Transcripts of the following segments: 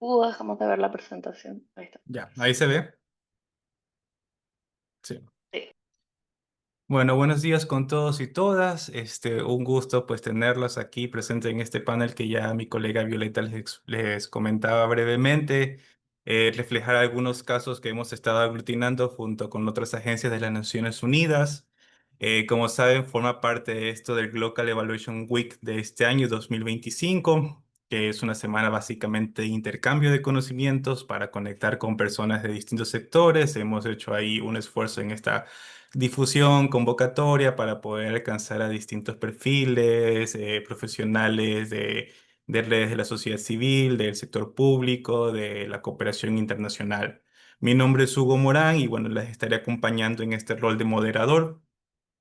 Dejamos de ver la presentación. Ahí está. Ya, ahí se ve. Sí. Sí. Bueno, buenos días con todos y todas. Un gusto pues tenerlos aquí presentes en este panel que ya mi colega Violeta les comentaba brevemente, reflejar algunos casos que hemos estado aglutinando junto con otras agencias de las Naciones Unidas. Como saben, forma parte de esto del Global Evaluation Week de este año 2025, que es una semana básicamente de intercambio de conocimientos para conectar con personas de distintos sectores. Hemos hecho ahí un esfuerzo en esta difusión, convocatoria para poder alcanzar a distintos perfiles, profesionales de redes de la sociedad civil, del sector público, de la cooperación internacional. Mi nombre es Hugo Morán y bueno, les estaré acompañando en este rol de moderador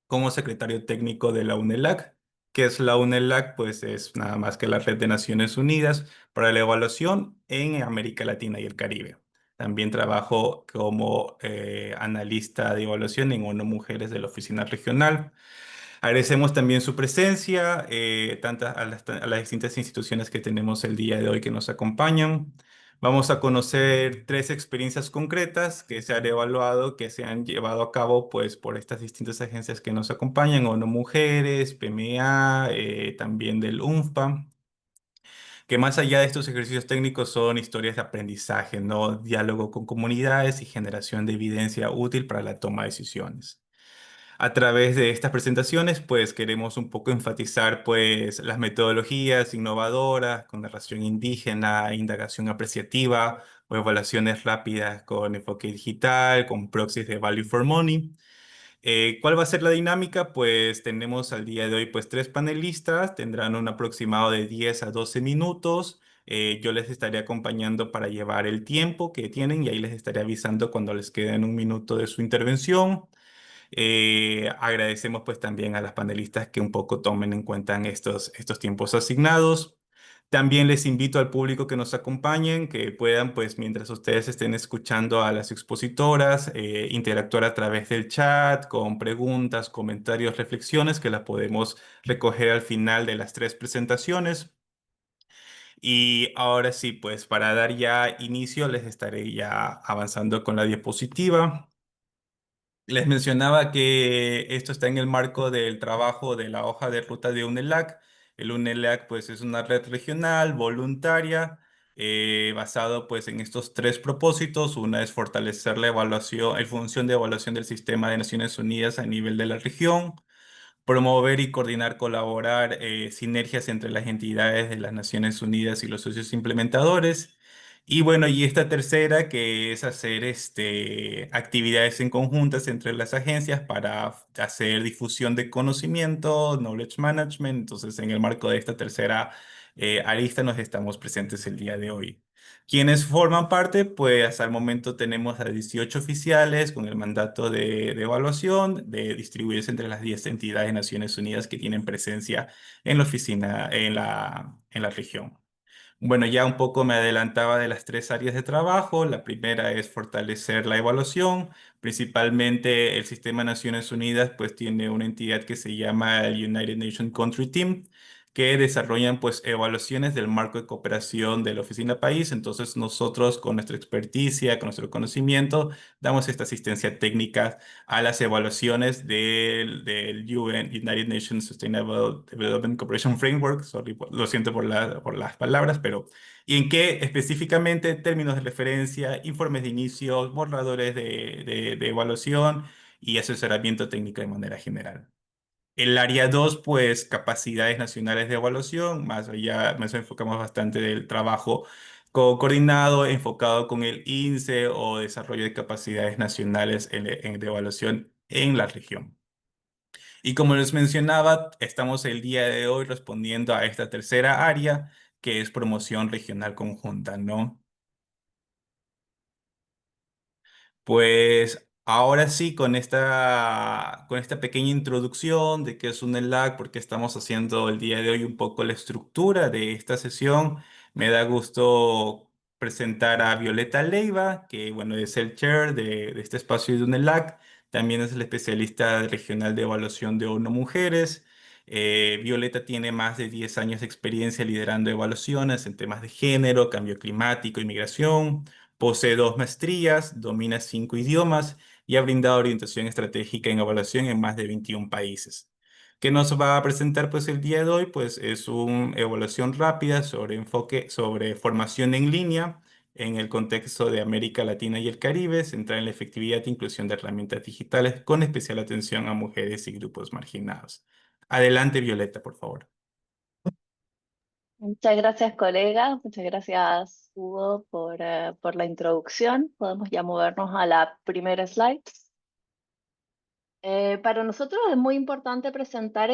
como secretario técnico de la UNELAC. ¿Qué es la UNELAC? Pues es nada más que la Red de Naciones Unidas para la Evaluación en América Latina y el Caribe. También trabajo como analista de evaluación en ONU Mujeres de la Oficina Regional. Agradecemos también su presencia, tanto a las distintas instituciones que tenemos el día de hoy que nos acompañan. Vamos a conocer tres experiencias concretas que se han evaluado, que se han llevado a cabo pues, por estas distintas agencias que nos acompañan, ONU Mujeres, PMA, también del UNFPA, que más allá de estos ejercicios técnicos son historias de aprendizaje, ¿no? Diálogo con comunidades y generación de evidencia útil para la toma de decisiones. A través de estas presentaciones, pues queremos un poco enfatizar pues las metodologías innovadoras con narración indígena, indagación apreciativa o evaluaciones rápidas con enfoque digital, con proxies de Value for Money. ¿Cuál va a ser la dinámica? Pues tenemos al día de hoy pues tres panelistas, tendrán un aproximado de 10 a 12 minutos. Yo les estaré acompañando para llevar el tiempo que tienen y ahí les estaré avisando cuando les queden un minuto de su intervención. Agradecemos pues también a las panelistas que un poco tomen en cuenta en estos tiempos asignados. También les invito al público que nos acompañen, que puedan pues mientras ustedes estén escuchando a las expositoras, interactuar a través del chat con preguntas, comentarios, reflexiones que las podemos recoger al final de las tres presentaciones. Y ahora sí, pues para dar ya inicio les estaré ya avanzando con la diapositiva. Les mencionaba que esto está en el marco del trabajo de la hoja de ruta de UNELAC. El UNELAC pues es una red regional voluntaria basado pues en estos tres propósitos. Una es fortalecer la evaluación, en función de evaluación del sistema de Naciones Unidas a nivel de la región, promover y coordinar, colaborar sinergias entre las entidades de las Naciones Unidas y los socios implementadores. Y bueno, y esta tercera que es hacer actividades en conjuntas entre las agencias para hacer difusión de conocimiento, knowledge management. Entonces, en el marco de esta tercera arista nos estamos presentes el día de hoy. ¿Quiénes forman parte? Pues hasta el momento tenemos a 18 oficiales con el mandato de evaluación, de distribuirse entre las 10 entidades de Naciones Unidas que tienen presencia en la oficina, en la región. Bueno, ya un poco me adelantaba de las tres áreas de trabajo. La primera es fortalecer la evaluación. Principalmente el sistema de Naciones Unidas pues tiene una entidad que se llama el United Nations Country Team, que desarrollan pues evaluaciones del marco de cooperación de la oficina país. Entonces nosotros con nuestra experticia, con nuestro conocimiento, damos esta asistencia técnica a las evaluaciones del UN, United Nations Sustainable Development Cooperation Framework. Sorry, lo siento por las palabras, pero ¿y en qué específicamente? Términos de referencia, informes de inicio, borradores de evaluación y asesoramiento técnico de manera general. El área 2 pues capacidades nacionales de evaluación, más allá nos enfocamos bastante del trabajo coordinado, enfocado con el INSE o desarrollo de capacidades nacionales de evaluación en la región. Y como les mencionaba, estamos el día de hoy respondiendo a esta tercera área, que es promoción regional conjunta, ¿no? Pues ahora sí, con esta pequeña introducción de qué es un ELAC, porque estamos haciendo el día de hoy un poco la estructura de esta sesión, me da gusto presentar a Violeta Leiva, que bueno, es el chair de este espacio de UNELAC, también es el especialista regional de evaluación de ONU Mujeres. Violeta tiene más de 10 años de experiencia liderando evaluaciones en temas de género, cambio climático y migración. Posee 2 maestrías, domina 5 idiomas y ha brindado orientación estratégica en evaluación en más de 21 países. ¿Qué nos va a presentar pues el día de hoy? Pues es una evaluación rápida sobre enfoque sobre formación en línea en el contexto de América Latina y el Caribe, centrada en la efectividad e inclusión de herramientas digitales con especial atención a mujeres y grupos marginados. Adelante, Violeta, por favor. Muchas gracias, colega. Muchas gracias, Hugo, por la introducción. Podemos ya movernos a la primera slide. Para nosotros es muy importante presentar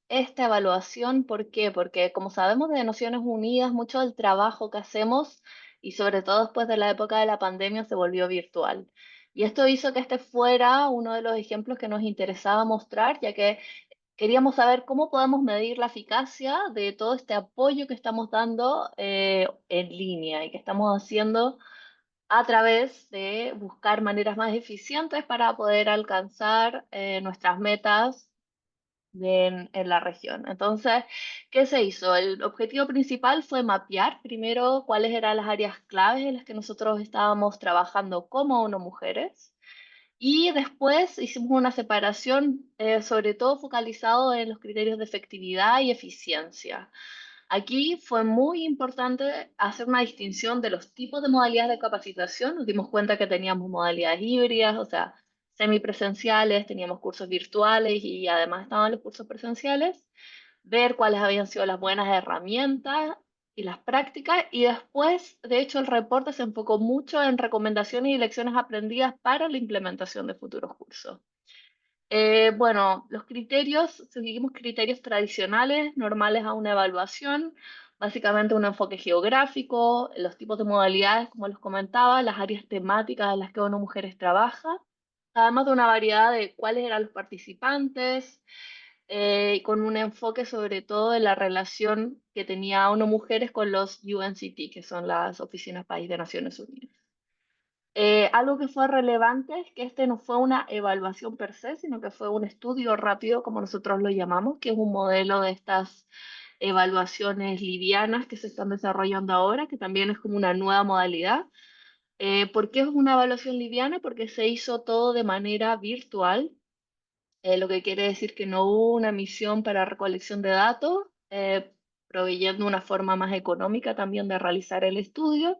esta evaluación. ¿Por qué? Porque como sabemos de Naciones Unidas, mucho del trabajo que hacemos, y sobre todo después de la época de la pandemia, se volvió virtual. Y esto hizo que este fuera uno de los ejemplos que nos interesaba mostrar, ya que queríamos saber cómo podemos medir la eficacia de todo este apoyo que estamos dando en línea y que estamos haciendo a través de buscar maneras más eficientes para poder alcanzar nuestras metas en la región. Entonces, ¿qué se hizo? El objetivo principal fue mapear primero cuáles eran las áreas claves en las que nosotros estábamos trabajando como ONU Mujeres. Y después hicimos una separación, sobre todo focalizado en los criterios de efectividad y eficiencia. Aquí fue muy importante hacer una distinción de los tipos de modalidades de capacitación. Nos dimos cuenta que teníamos modalidades híbridas, o sea, semipresenciales, teníamos cursos virtuales y además estaban los cursos presenciales. Ver cuáles habían sido las buenas herramientas y las prácticas. Y después, de hecho, el reporte se enfocó mucho en recomendaciones y lecciones aprendidas para la implementación de futuros cursos. Bueno, los criterios, seguimos criterios tradicionales, normales a una evaluación, básicamente un enfoque geográfico, los tipos de modalidades, como les comentaba, las áreas temáticas en las que ONU Mujeres trabaja, además de una variedad de cuáles eran los participantes, con un enfoque sobre todo en la relación que tenía ONU Mujeres con los UNCT, que son las Oficinas País de Naciones Unidas. Algo que fue relevante es que este no fue una evaluación per se, sino que fue un estudio rápido, como nosotros lo llamamos, que es un modelo de estas evaluaciones livianas que se están desarrollando ahora, que también es como una nueva modalidad. ¿Por qué es una evaluación liviana? Porque se hizo todo de manera virtual, lo que quiere decir que no hubo una misión para recolección de datos, proveyendo una forma más económica también de realizar el estudio.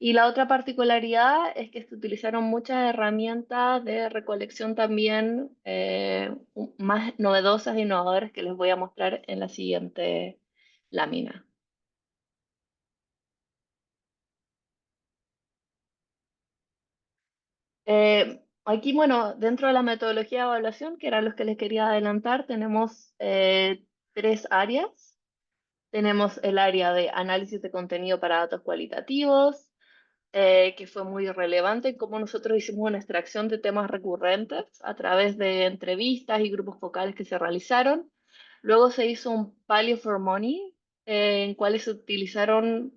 Y la otra particularidad es que se utilizaron muchas herramientas de recolección también más novedosas e innovadoras que les voy a mostrar en la siguiente lámina. Aquí, bueno, dentro de la metodología de evaluación, que eran los que les quería adelantar, tenemos tres áreas. Tenemos el área de análisis de contenido para datos cualitativos, que fue muy relevante, como nosotros hicimos una extracción de temas recurrentes a través de entrevistas y grupos focales que se realizaron. Luego se hizo un Palio for Money, en cuales se utilizaron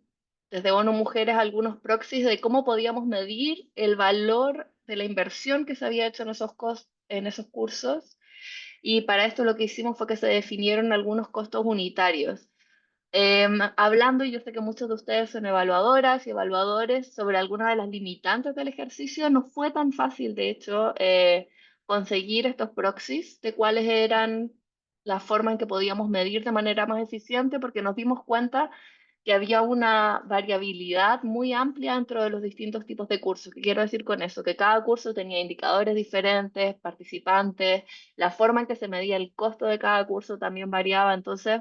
desde ONU Mujeres algunos proxies de cómo podíamos medir el valor de la inversión que se había hecho en esos cursos. Y para esto lo que hicimos fue que se definieron algunos costos unitarios. Hablando, y yo sé que muchos de ustedes son evaluadoras y evaluadores, sobre algunas de las limitantes del ejercicio, no fue tan fácil, de hecho, conseguir estos proxies de cuáles eran la forma en que podíamos medir de manera más eficiente, porque nos dimos cuenta que había una variabilidad muy amplia dentro de los distintos tipos de cursos. ¿Qué quiero decir con eso? Que cada curso tenía indicadores diferentes, participantes, la forma en que se medía el costo de cada curso también variaba. Entonces,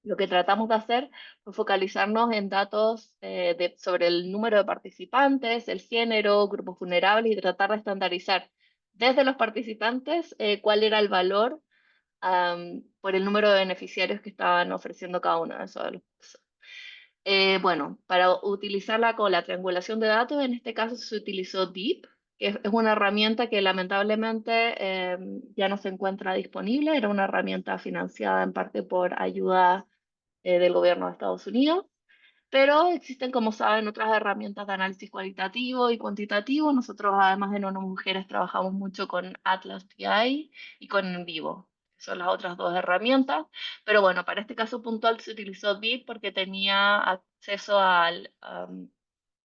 lo que tratamos de hacer fue focalizarnos en datos sobre el número de participantes, el género, grupos vulnerables, y tratar de estandarizar desde los participantes cuál era el valor por el número de beneficiarios que estaban ofreciendo cada uno de esos cursos. Bueno, para utilizarla con la triangulación de datos, en este caso se utilizó DEEP, que es una herramienta que lamentablemente ya no se encuentra disponible. Era una herramienta financiada en parte por ayuda del gobierno de Estados Unidos, pero existen, como saben, otras herramientas de análisis cualitativo y cuantitativo. Nosotros, además de ONU Mujeres, trabajamos mucho con Atlas TI y con En Vivo, que son las otras dos herramientas. Pero bueno, para este caso puntual se utilizó BIP porque tenía acceso al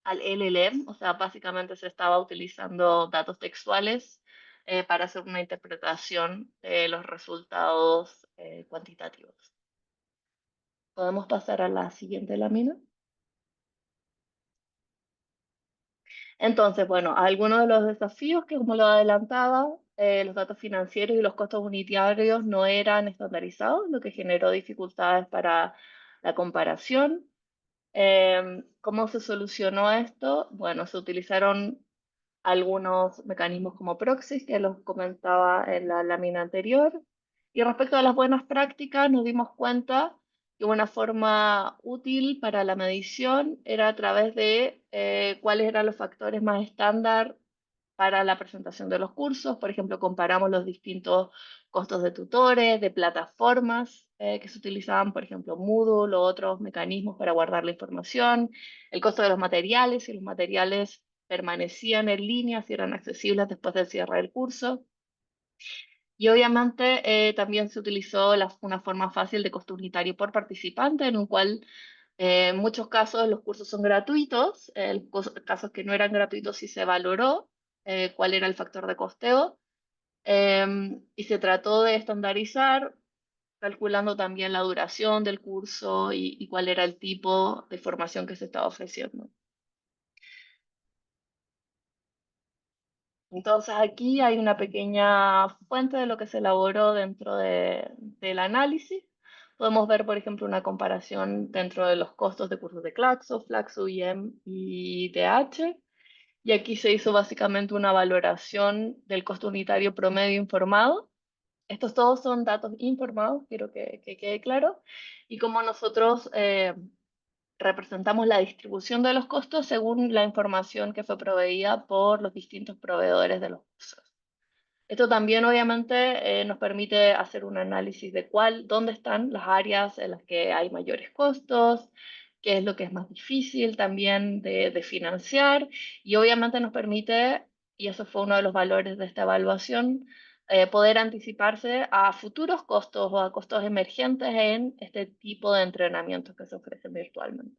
LLM, o sea, básicamente se estaba utilizando datos textuales para hacer una interpretación de los resultados cuantitativos. Podemos pasar a la siguiente lámina. Entonces, bueno, algunos de los desafíos que, como lo adelantaba, los datos financieros y los costos unitarios no eran estandarizados, lo que generó dificultades para la comparación. ¿Cómo se solucionó esto? Bueno, se utilizaron algunos mecanismos como proxies, que los comentaba en la lámina anterior. Y respecto a las buenas prácticas, nos dimos cuenta que una forma útil para la medición era a través de cuáles eran los factores más estándar para la presentación de los cursos. Por ejemplo, comparamos los distintos costos de tutores, de plataformas que se utilizaban, por ejemplo, Moodle o otros mecanismos para guardar la información, el costo de los materiales, si los materiales permanecían en línea, si eran accesibles después del cierre del curso. Y obviamente también se utilizó una forma fácil de costo unitario por participante, en un cual en muchos casos los cursos son gratuitos, en casos que no eran gratuitos sí se valoró cuál era el factor de costeo y se trató de estandarizar calculando también la duración del curso y cuál era el tipo de formación que se estaba ofreciendo. Entonces aquí hay una pequeña fuente de lo que se elaboró dentro del análisis. Podemos ver, por ejemplo, una comparación dentro de los costos de cursos de Claxo, Flaxo, IEM y TH. Y aquí se hizo básicamente una valoración del costo unitario promedio informado. Estos todos son datos informados, quiero que quede claro. Y como nosotros representamos la distribución de los costos según la información que fue proveída por los distintos proveedores de los cursos. Esto también obviamente nos permite hacer un análisis de dónde están las áreas en las que hay mayores costos, qué es lo que es más difícil también de financiar y obviamente nos permite, y eso fue uno de los valores de esta evaluación, poder anticiparse a futuros costos o a costos emergentes en este tipo de entrenamientos que se ofrecen virtualmente.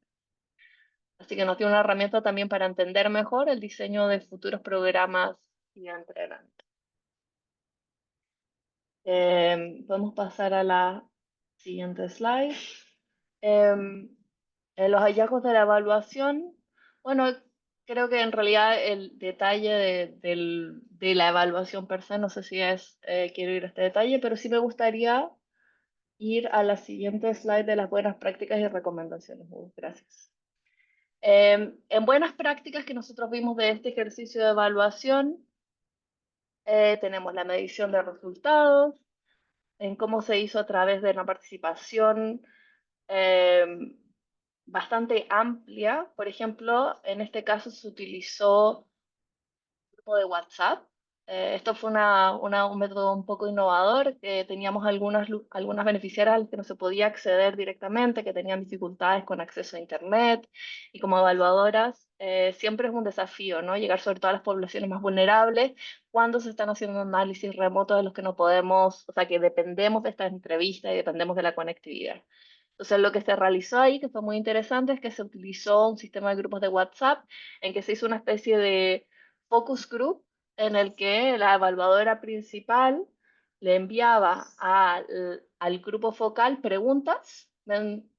Así que nos dio una herramienta también para entender mejor el diseño de futuros programas y entrenamiento. Podemos pasar a la siguiente slide. Em, en los hallazgos de la evaluación, bueno, creo que en realidad el detalle de la evaluación per se, no sé si quiero ir a este detalle, pero sí me gustaría ir a la siguiente slide de las buenas prácticas y recomendaciones. Gracias. En buenas prácticas que nosotros vimos de este ejercicio de evaluación, tenemos la medición de resultados, en cómo se hizo a través de una participación eh, bastante amplia. Por ejemplo, en este caso se utilizó grupo de WhatsApp. Esto fue un método un poco innovador, que teníamos algunas beneficiarias a las que no se podía acceder directamente, que tenían dificultades con acceso a Internet, y como evaluadoras siempre es un desafío, ¿no? Llegar sobre todo a las poblaciones más vulnerables cuando se están haciendo análisis remotos de los que no podemos, o sea, que dependemos de esta entrevista y dependemos de la conectividad. Entonces, lo que se realizó ahí, que fue muy interesante, es que se utilizó un sistema de grupos de WhatsApp en que se hizo una especie de focus group en el que la evaluadora principal le enviaba al grupo focal preguntas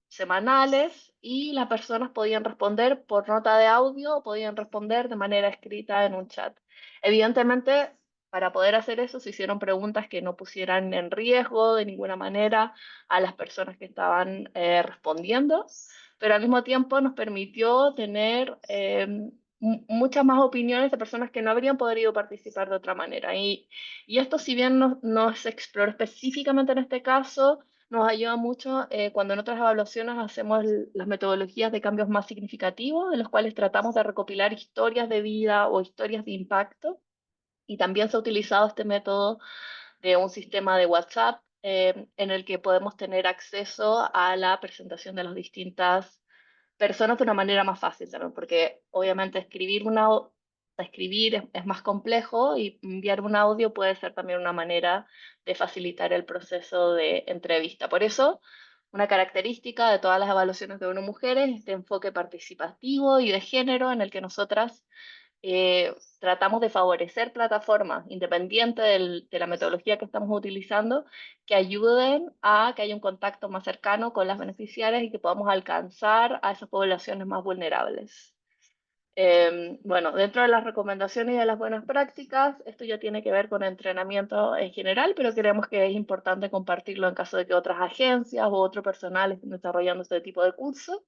semanales y las personas podían responder por nota de audio o podían responder de manera escrita en un chat. Evidentemente, para poder hacer eso se hicieron preguntas que no pusieran en riesgo de ninguna manera a las personas que estaban respondiendo, pero al mismo tiempo nos permitió tener muchas más opiniones de personas que no habrían podido participar de otra manera. Y esto, si bien no se exploró específicamente en este caso, nos ayuda mucho cuando en otras evaluaciones hacemos las metodologías de cambios más significativos, en los cuales tratamos de recopilar historias de vida o historias de impacto. Y también se ha utilizado este método de un sistema de WhatsApp en el que podemos tener acceso a la presentación de las distintas personas de una manera más fácil también, porque obviamente escribir escribir es más complejo y enviar un audio puede ser también una manera de facilitar el proceso de entrevista. Por eso, una característica de todas las evaluaciones de ONU Mujeres es este enfoque participativo y de género en el que nosotras tratamos de favorecer plataformas independientes de la metodología que estamos utilizando que ayuden a que haya un contacto más cercano con las beneficiarias y que podamos alcanzar a esas poblaciones más vulnerables. Bueno, dentro de las recomendaciones y de las buenas prácticas, esto ya tiene que ver con entrenamiento en general, pero creemos que es importante compartirlo en caso de que otras agencias u otro personal estén desarrollando este tipo de cursos.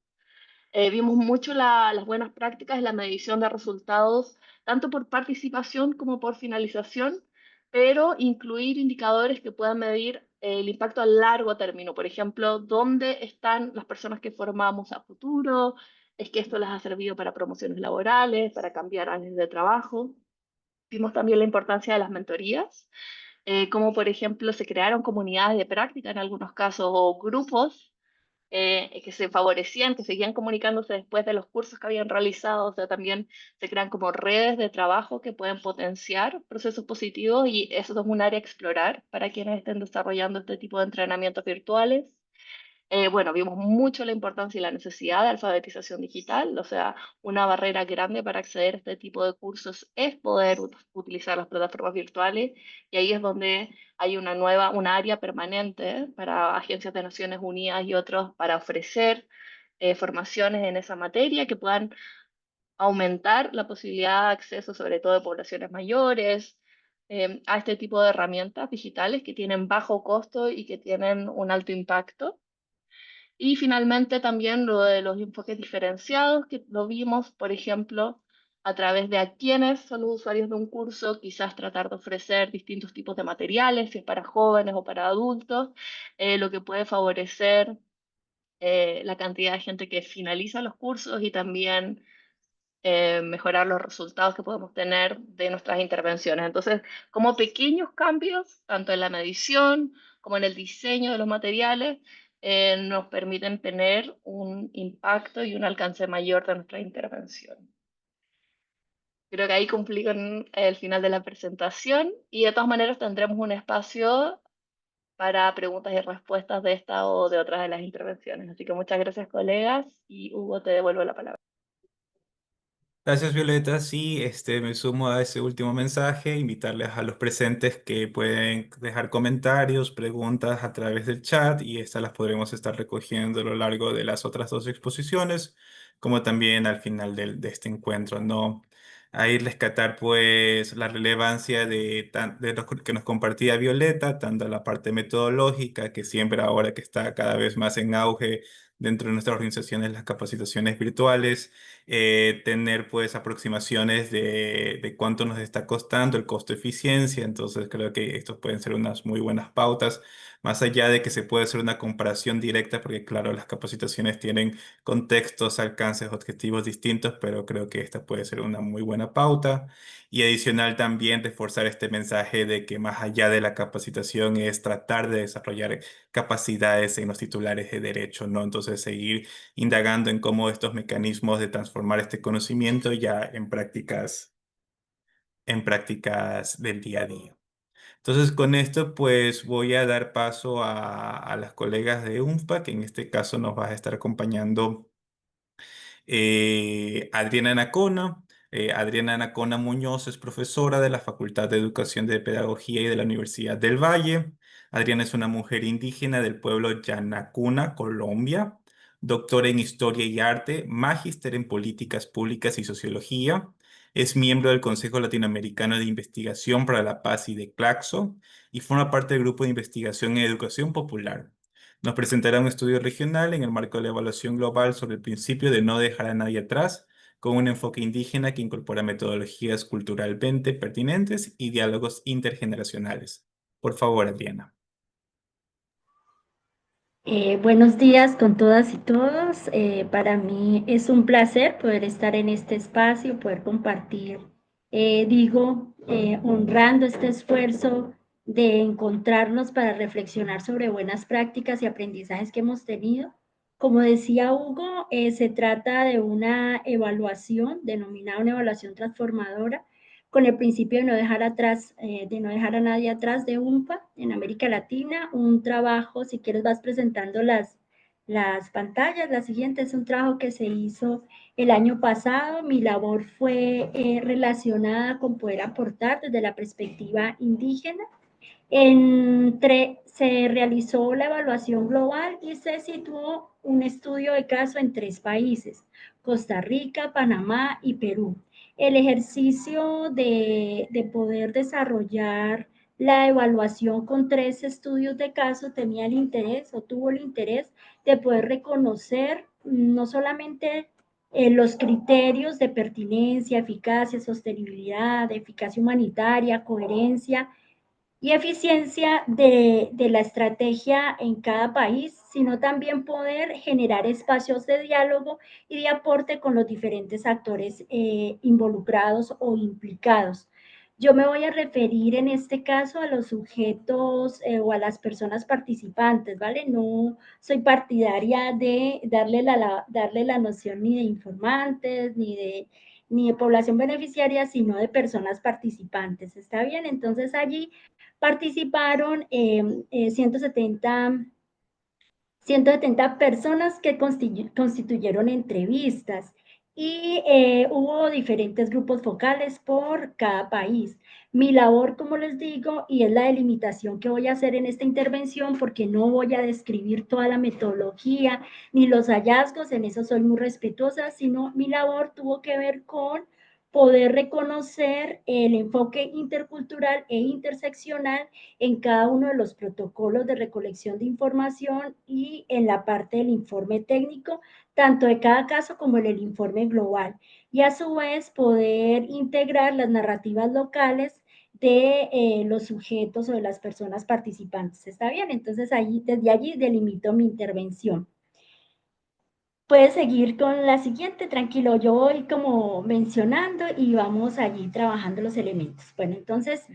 Vimos mucho las buenas prácticas en la medición de resultados, tanto por participación como por finalización, pero incluir indicadores que puedan medir el impacto a largo término. Por ejemplo, dónde están las personas que formamos a futuro, es que esto les ha servido para promociones laborales, para cambiar áreas de trabajo. Vimos también la importancia de las mentorías, como por ejemplo se crearon comunidades de práctica en algunos casos o grupos que se favorecían, que seguían comunicándose después de los cursos que habían realizado, o sea, también se crean como redes de trabajo que pueden potenciar procesos positivos y eso es un área a explorar para quienes estén desarrollando este tipo de entrenamientos virtuales. Bueno, vimos mucho la importancia y la necesidad de alfabetización digital, o sea, una barrera grande para acceder a este tipo de cursos es poder utilizar las plataformas virtuales y ahí es donde hay una área permanente para agencias de Naciones Unidas y otros para ofrecer formaciones en esa materia que puedan aumentar la posibilidad de acceso, sobre todo de poblaciones mayores, a este tipo de herramientas digitales que tienen bajo costo y que tienen un alto impacto. Y finalmente también lo de los enfoques diferenciados, que lo vimos, por ejemplo, a través de a quienes son los usuarios de un curso, quizás tratar de ofrecer distintos tipos de materiales, si es para jóvenes o para adultos, lo que puede favorecer la cantidad de gente que finaliza los cursos y también mejorar los resultados que podemos tener de nuestras intervenciones. Entonces, como pequeños cambios, tanto en la medición como en el diseño de los materiales, nos permiten tener un impacto y un alcance mayor de nuestra intervención. Creo que ahí cumplí con el final de la presentación y de todas maneras tendremos un espacio para preguntas y respuestas de esta o de otras de las intervenciones. Así que muchas gracias, colegas, y Hugo, te devuelvo la palabra. Gracias, Violeta. Sí, me sumo a ese último mensaje, invitarles a los presentes que pueden dejar comentarios, preguntas a través del chat y estas las podremos estar recogiendo a lo largo de las otras dos exposiciones, como también al final de este encuentro, ¿no? Ahí rescatar pues la relevancia de lo que nos compartía Violeta, tanto la parte metodológica, que siempre ahora que está cada vez más en auge dentro de nuestras organizaciones, las capacitaciones virtuales, tener pues aproximaciones de cuánto nos está costando el costo-eficiencia. Entonces creo que estos pueden ser unas muy buenas pautas, más allá de que se puede hacer una comparación directa, porque claro, las capacitaciones tienen contextos, alcances, objetivos distintos, pero creo que esta puede ser una muy buena pauta. Y adicional también reforzar este mensaje de que más allá de la capacitación es tratar de desarrollar capacidades en los titulares de derecho, ¿no? Entonces seguir indagando en cómo estos mecanismos de transformar este conocimiento ya en prácticas del día a día. Entonces, con esto, pues voy a dar paso a las colegas de UNFPA, que en este caso nos va a estar acompañando Adriana Anacona. Adriana Anacona Muñoz es profesora de la Facultad de Educación de Pedagogía y de la Universidad del Valle. Adriana es una mujer indígena del pueblo Yanacuna, Colombia, doctora en Historia y Arte, magíster en Políticas Públicas y Sociología. Es miembro del Consejo Latinoamericano de Investigación para la Paz y de Claxo y forma parte del Grupo de Investigación en Educación Popular. Nos presentará un estudio regional en el marco de la evaluación global sobre el principio de no dejar a nadie atrás, con un enfoque indígena que incorpora metodologías culturalmente pertinentes y diálogos intergeneracionales. Por favor, Adriana. Buenos días con todas y todos. Para mí es un placer poder estar en este espacio, poder compartir, honrando este esfuerzo de encontrarnos para reflexionar sobre buenas prácticas y aprendizajes que hemos tenido Como decía Hugo, se trata de una evaluación, denominada una evaluación transformadora, con el principio de no dejar atrás, de no dejar a nadie atrás de UNPA en América Latina. Un trabajo, si quieres vas presentando las pantallas. La siguiente es un trabajo que se hizo el año pasado. Mi labor fue relacionada con poder aportar desde la perspectiva indígena. Se realizó la evaluación global y se situó un estudio de caso en 3 países, Costa Rica, Panamá y Perú. El ejercicio de poder desarrollar la evaluación con 3 estudios de caso tenía el interés o tuvo el interés de poder reconocer no solamente los criterios de pertinencia, eficacia, sostenibilidad, eficacia humanitaria, coherencia y eficiencia de la estrategia en cada país, sino también poder generar espacios de diálogo y de aporte con los diferentes actores involucrados o implicados. Yo me voy a referir en este caso a los sujetos o a las personas participantes, ¿vale? No soy partidaria de darle la noción ni de informantes, ni de población beneficiaria, sino de personas participantes. ¿Está bien? Entonces allí participaron 170 personas que constituyeron entrevistas y hubo diferentes grupos focales por cada país. Mi labor, como les digo, y es la delimitación que voy a hacer en esta intervención, porque no voy a describir toda la metodología ni los hallazgos, en eso soy muy respetuosa, sino mi labor tuvo que ver con poder reconocer el enfoque intercultural e interseccional en cada uno de los protocolos de recolección de información y en la parte del informe técnico, tanto de cada caso como en el informe global. Y a su vez poder integrar las narrativas locales de los sujetos o de las personas participantes. ¿Está bien? Entonces desde allí delimito mi intervención. Puedes seguir con la siguiente, tranquilo, yo voy como mencionando y vamos allí trabajando los elementos. Bueno, entonces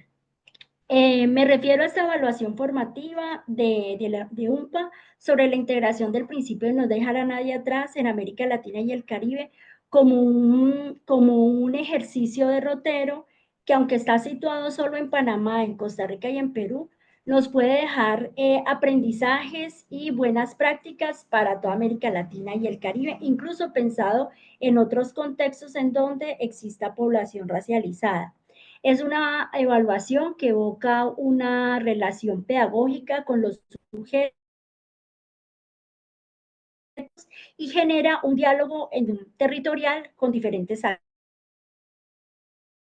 me refiero a esta evaluación formativa de UNPA sobre la integración del principio de no dejar a nadie atrás en América Latina y el Caribe como un ejercicio derrotero que, aunque está situado solo en Panamá, en Costa Rica y en Perú, nos puede dejar aprendizajes y buenas prácticas para toda América Latina y el Caribe, incluso pensado en otros contextos en donde exista población racializada. Es una evaluación que evoca una relación pedagógica con los sujetos y genera un diálogo territorial con diferentes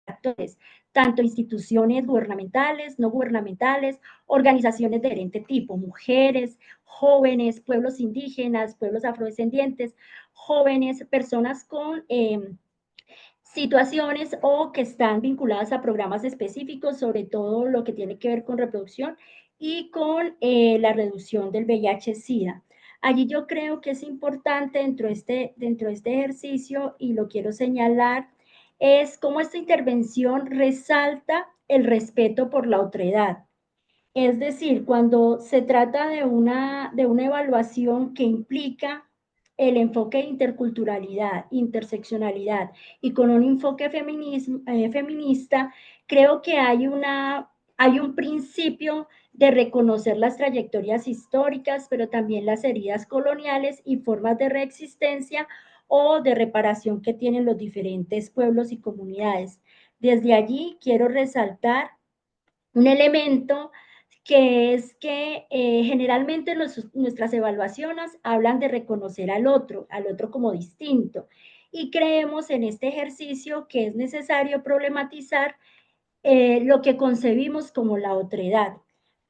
actores, tanto instituciones gubernamentales, no gubernamentales, organizaciones de diferente tipo, mujeres, jóvenes, pueblos indígenas, pueblos afrodescendientes, jóvenes, personas con situaciones o que están vinculadas a programas específicos, sobre todo lo que tiene que ver con reproducción y con la reducción del VIH-Sida. Allí yo creo que es importante dentro de este ejercicio, y lo quiero señalar, es cómo esta intervención resalta el respeto por la otredad. Es decir, cuando se trata de una evaluación que implica el enfoque de interculturalidad, interseccionalidad y con un enfoque feminista, creo que hay un principio de reconocer las trayectorias históricas, pero también las heridas coloniales y formas de reexistencia o de reparación que tienen los diferentes pueblos y comunidades. Desde allí quiero resaltar un elemento que es que generalmente nuestras evaluaciones hablan de reconocer al otro como distinto. Y creemos en este ejercicio que es necesario problematizar lo que concebimos como la otredad,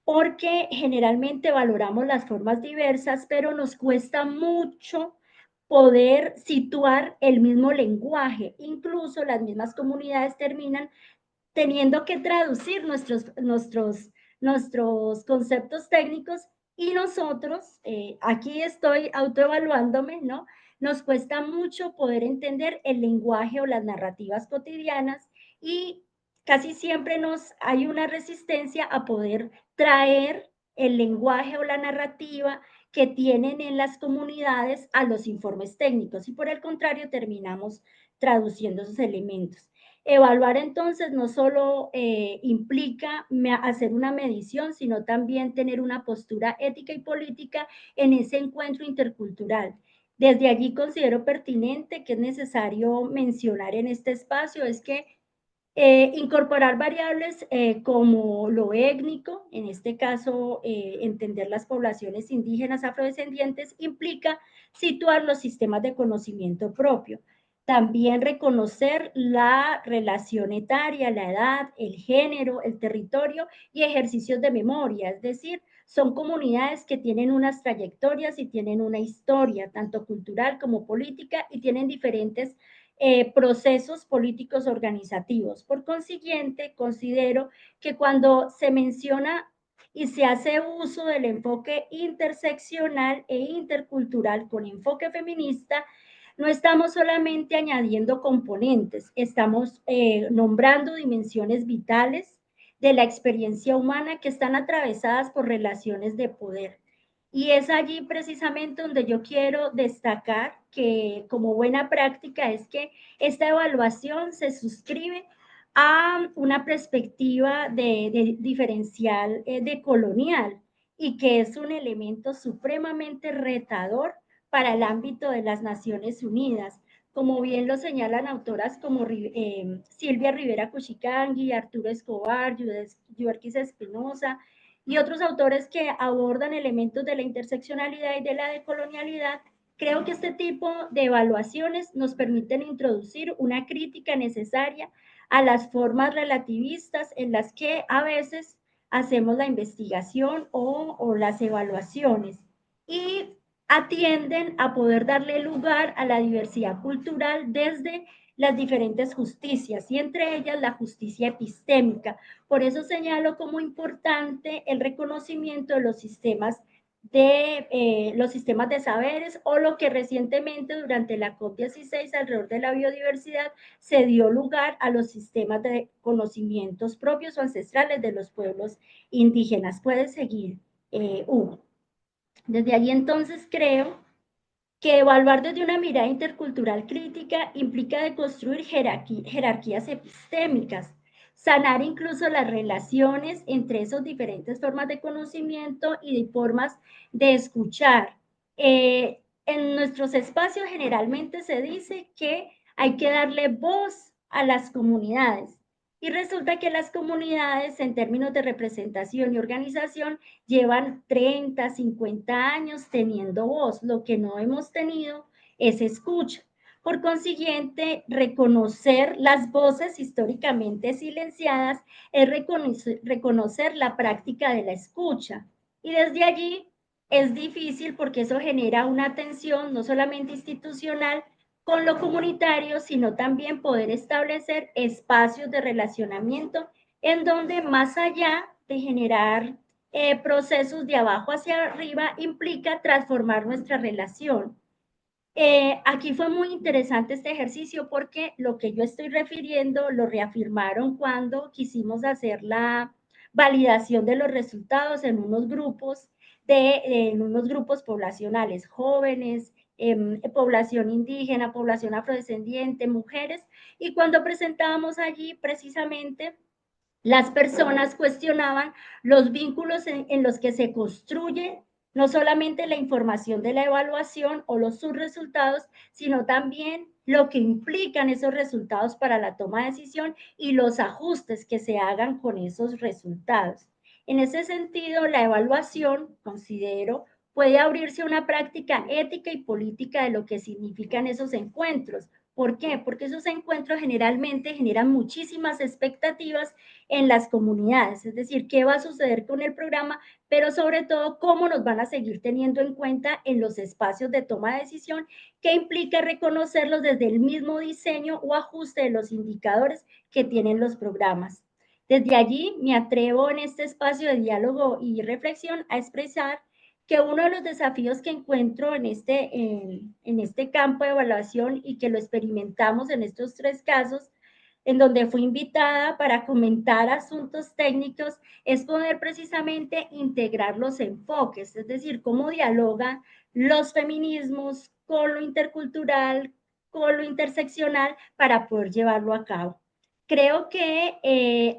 porque generalmente valoramos las formas diversas, pero nos cuesta mucho poder situar el mismo lenguaje. Incluso las mismas comunidades terminan teniendo que traducir nuestros conceptos técnicos, y nosotros, aquí estoy autoevaluándome, ¿no? Nos cuesta mucho poder entender el lenguaje o las narrativas cotidianas, y casi siempre hay una resistencia a poder traer el lenguaje o la narrativa que tienen en las comunidades a los informes técnicos y por el contrario terminamos traduciendo esos elementos. Evaluar entonces no solo implica hacer una medición, sino también tener una postura ética y política en ese encuentro intercultural. Desde allí considero pertinente que es necesario mencionar en este espacio es que incorporar variables como lo étnico, en este caso entender las poblaciones indígenas afrodescendientes, implica situar los sistemas de conocimiento propio. También reconocer la relación etaria, la edad, el género, el territorio y ejercicios de memoria, es decir, son comunidades que tienen unas trayectorias y tienen una historia, tanto cultural como política, y tienen diferentes procesos políticos organizativos. Por consiguiente, considero que cuando se menciona y se hace uso del enfoque interseccional e intercultural con enfoque feminista, no estamos solamente añadiendo componentes, estamos nombrando dimensiones vitales de la experiencia humana que están atravesadas por relaciones de poder. Y es allí precisamente donde yo quiero destacar que como buena práctica es que esta evaluación se suscribe a una perspectiva de diferencial de colonial y que es un elemento supremamente retador para el ámbito de las Naciones Unidas. Como bien lo señalan autoras como Silvia Rivera Cuchicangui, Arturo Escobar, Yuerquis Espinosa, y otros autores que abordan elementos de la interseccionalidad y de la decolonialidad, creo que este tipo de evaluaciones nos permiten introducir una crítica necesaria a las formas relativistas en las que a veces hacemos la investigación o las evaluaciones y atienden a poder darle lugar a la diversidad cultural desde las diferentes justicias y entre ellas la justicia epistémica. Por eso señalo como importante el reconocimiento de los sistemas de saberes o lo que recientemente durante la COP16 alrededor de la biodiversidad se dio lugar a los sistemas de conocimientos propios o ancestrales de los pueblos indígenas. Puede seguir, Hugo. Desde allí entonces creo que evaluar desde una mirada intercultural crítica implica deconstruir jerarquías epistémicas, sanar incluso las relaciones entre esas diferentes formas de conocimiento y de formas de escuchar. En nuestros espacios generalmente se dice que hay que darle voz a las comunidades. Y resulta que las comunidades, en términos de representación y organización, llevan 30, 50 años teniendo voz. Lo que no hemos tenido es escucha. Por consiguiente, reconocer las voces históricamente silenciadas es reconocer la práctica de la escucha. Y desde allí es difícil porque eso genera una tensión no solamente institucional con lo comunitario, sino también poder establecer espacios de relacionamiento en donde más allá de generar procesos de abajo hacia arriba implica transformar nuestra relación. Aquí fue muy interesante este ejercicio porque lo que yo estoy refiriendo lo reafirmaron cuando quisimos hacer la validación de los resultados en unos grupos, en unos grupos poblacionales, jóvenes, población indígena, población afrodescendiente, mujeres, y cuando presentábamos allí precisamente las personas cuestionaban los vínculos en los que se construye no solamente la información de la evaluación o los subresultados, sino también lo que implican esos resultados para la toma de decisión y los ajustes que se hagan con esos resultados. En ese sentido, la evaluación, considero, puede abrirse a una práctica ética y política de lo que significan esos encuentros. ¿Por qué? Porque esos encuentros generalmente generan muchísimas expectativas en las comunidades, es decir, qué va a suceder con el programa, pero sobre todo cómo nos van a seguir teniendo en cuenta en los espacios de toma de decisión, que implica reconocerlos desde el mismo diseño o ajuste de los indicadores que tienen los programas. Desde allí me atrevo en este espacio de diálogo y reflexión a expresar que uno de los desafíos que encuentro en este campo de evaluación y que lo experimentamos en estos tres casos en donde fui invitada para comentar asuntos técnicos, es poder precisamente integrar los enfoques, es decir, cómo dialogan los feminismos con lo intercultural, con lo interseccional, para poder llevarlo a cabo. Creo que,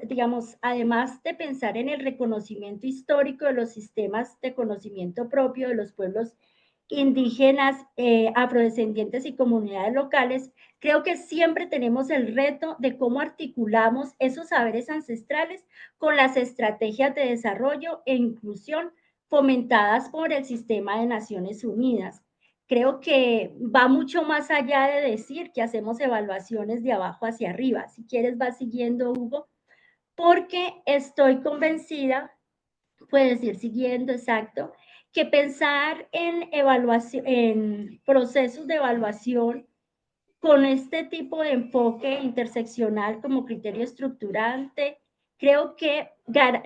digamos, además de pensar en el reconocimiento histórico de los sistemas de conocimiento propio de los pueblos indígenas, afrodescendientes y comunidades locales, creo que siempre tenemos el reto de cómo articulamos esos saberes ancestrales con las estrategias de desarrollo e inclusión fomentadas por el sistema de Naciones Unidas. Creo que va mucho más allá de decir que hacemos evaluaciones de abajo hacia arriba. Si quieres, vas siguiendo, Hugo, porque estoy convencida, puedes ir siguiendo, exacto, que pensar en evaluación, en procesos de evaluación con este tipo de enfoque interseccional como criterio estructurante, creo que,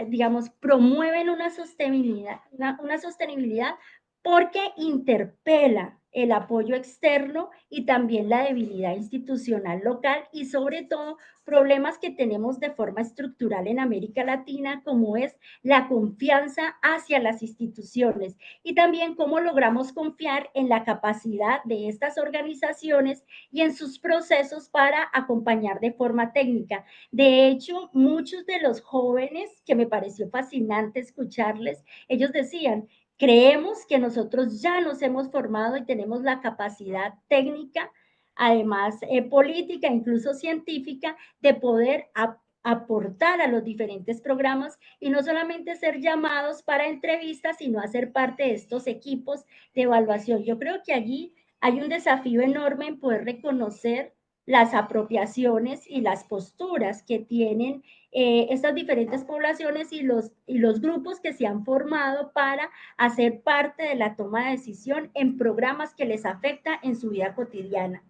digamos, promueven una sostenibilidad porque interpela el apoyo externo y también la debilidad institucional local y sobre todo problemas que tenemos de forma estructural en América Latina, como es la confianza hacia las instituciones y también cómo logramos confiar en la capacidad de estas organizaciones y en sus procesos para acompañar de forma técnica. De hecho, muchos de los jóvenes, que me pareció fascinante escucharles, ellos decían, creemos que nosotros ya nos hemos formado y tenemos la capacidad técnica, además política, incluso científica, de poder aportar a los diferentes programas y no solamente ser llamados para entrevistas, sino hacer parte de estos equipos de evaluación. Yo creo que allí hay un desafío enorme en poder reconocer las apropiaciones y las posturas que tienen estas diferentes poblaciones y los grupos que se han formado para hacer parte de la toma de decisión en programas que les afecta en su vida cotidiana.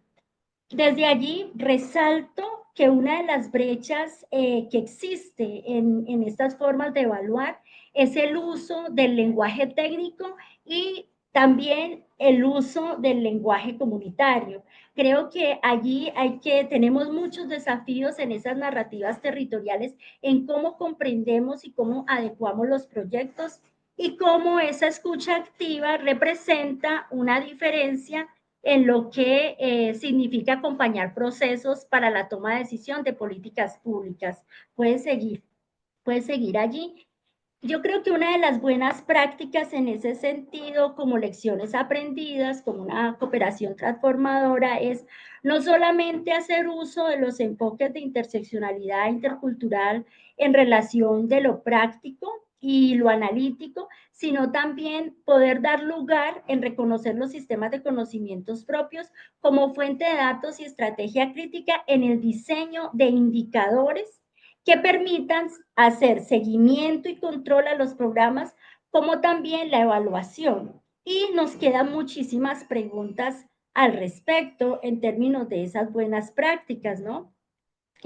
Desde allí resalto que una de las brechas que existe en estas formas de evaluar es el uso del lenguaje técnico y también el uso del lenguaje comunitario. Creo que allí tenemos muchos desafíos en esas narrativas territoriales en cómo comprendemos y cómo adecuamos los proyectos y cómo esa escucha activa representa una diferencia en lo que significa acompañar procesos para la toma de decisión de políticas públicas. Puedes seguir allí. Yo creo que una de las buenas prácticas en ese sentido, como lecciones aprendidas, como una cooperación transformadora, es no solamente hacer uso de los enfoques de interseccionalidad intercultural en relación de lo práctico y lo analítico, sino también poder dar lugar en reconocer los sistemas de conocimientos propios como fuente de datos y estrategia crítica en el diseño de indicadores que permitan hacer seguimiento y control a los programas, como también la evaluación. Y nos quedan muchísimas preguntas al respecto en términos de esas buenas prácticas, ¿no?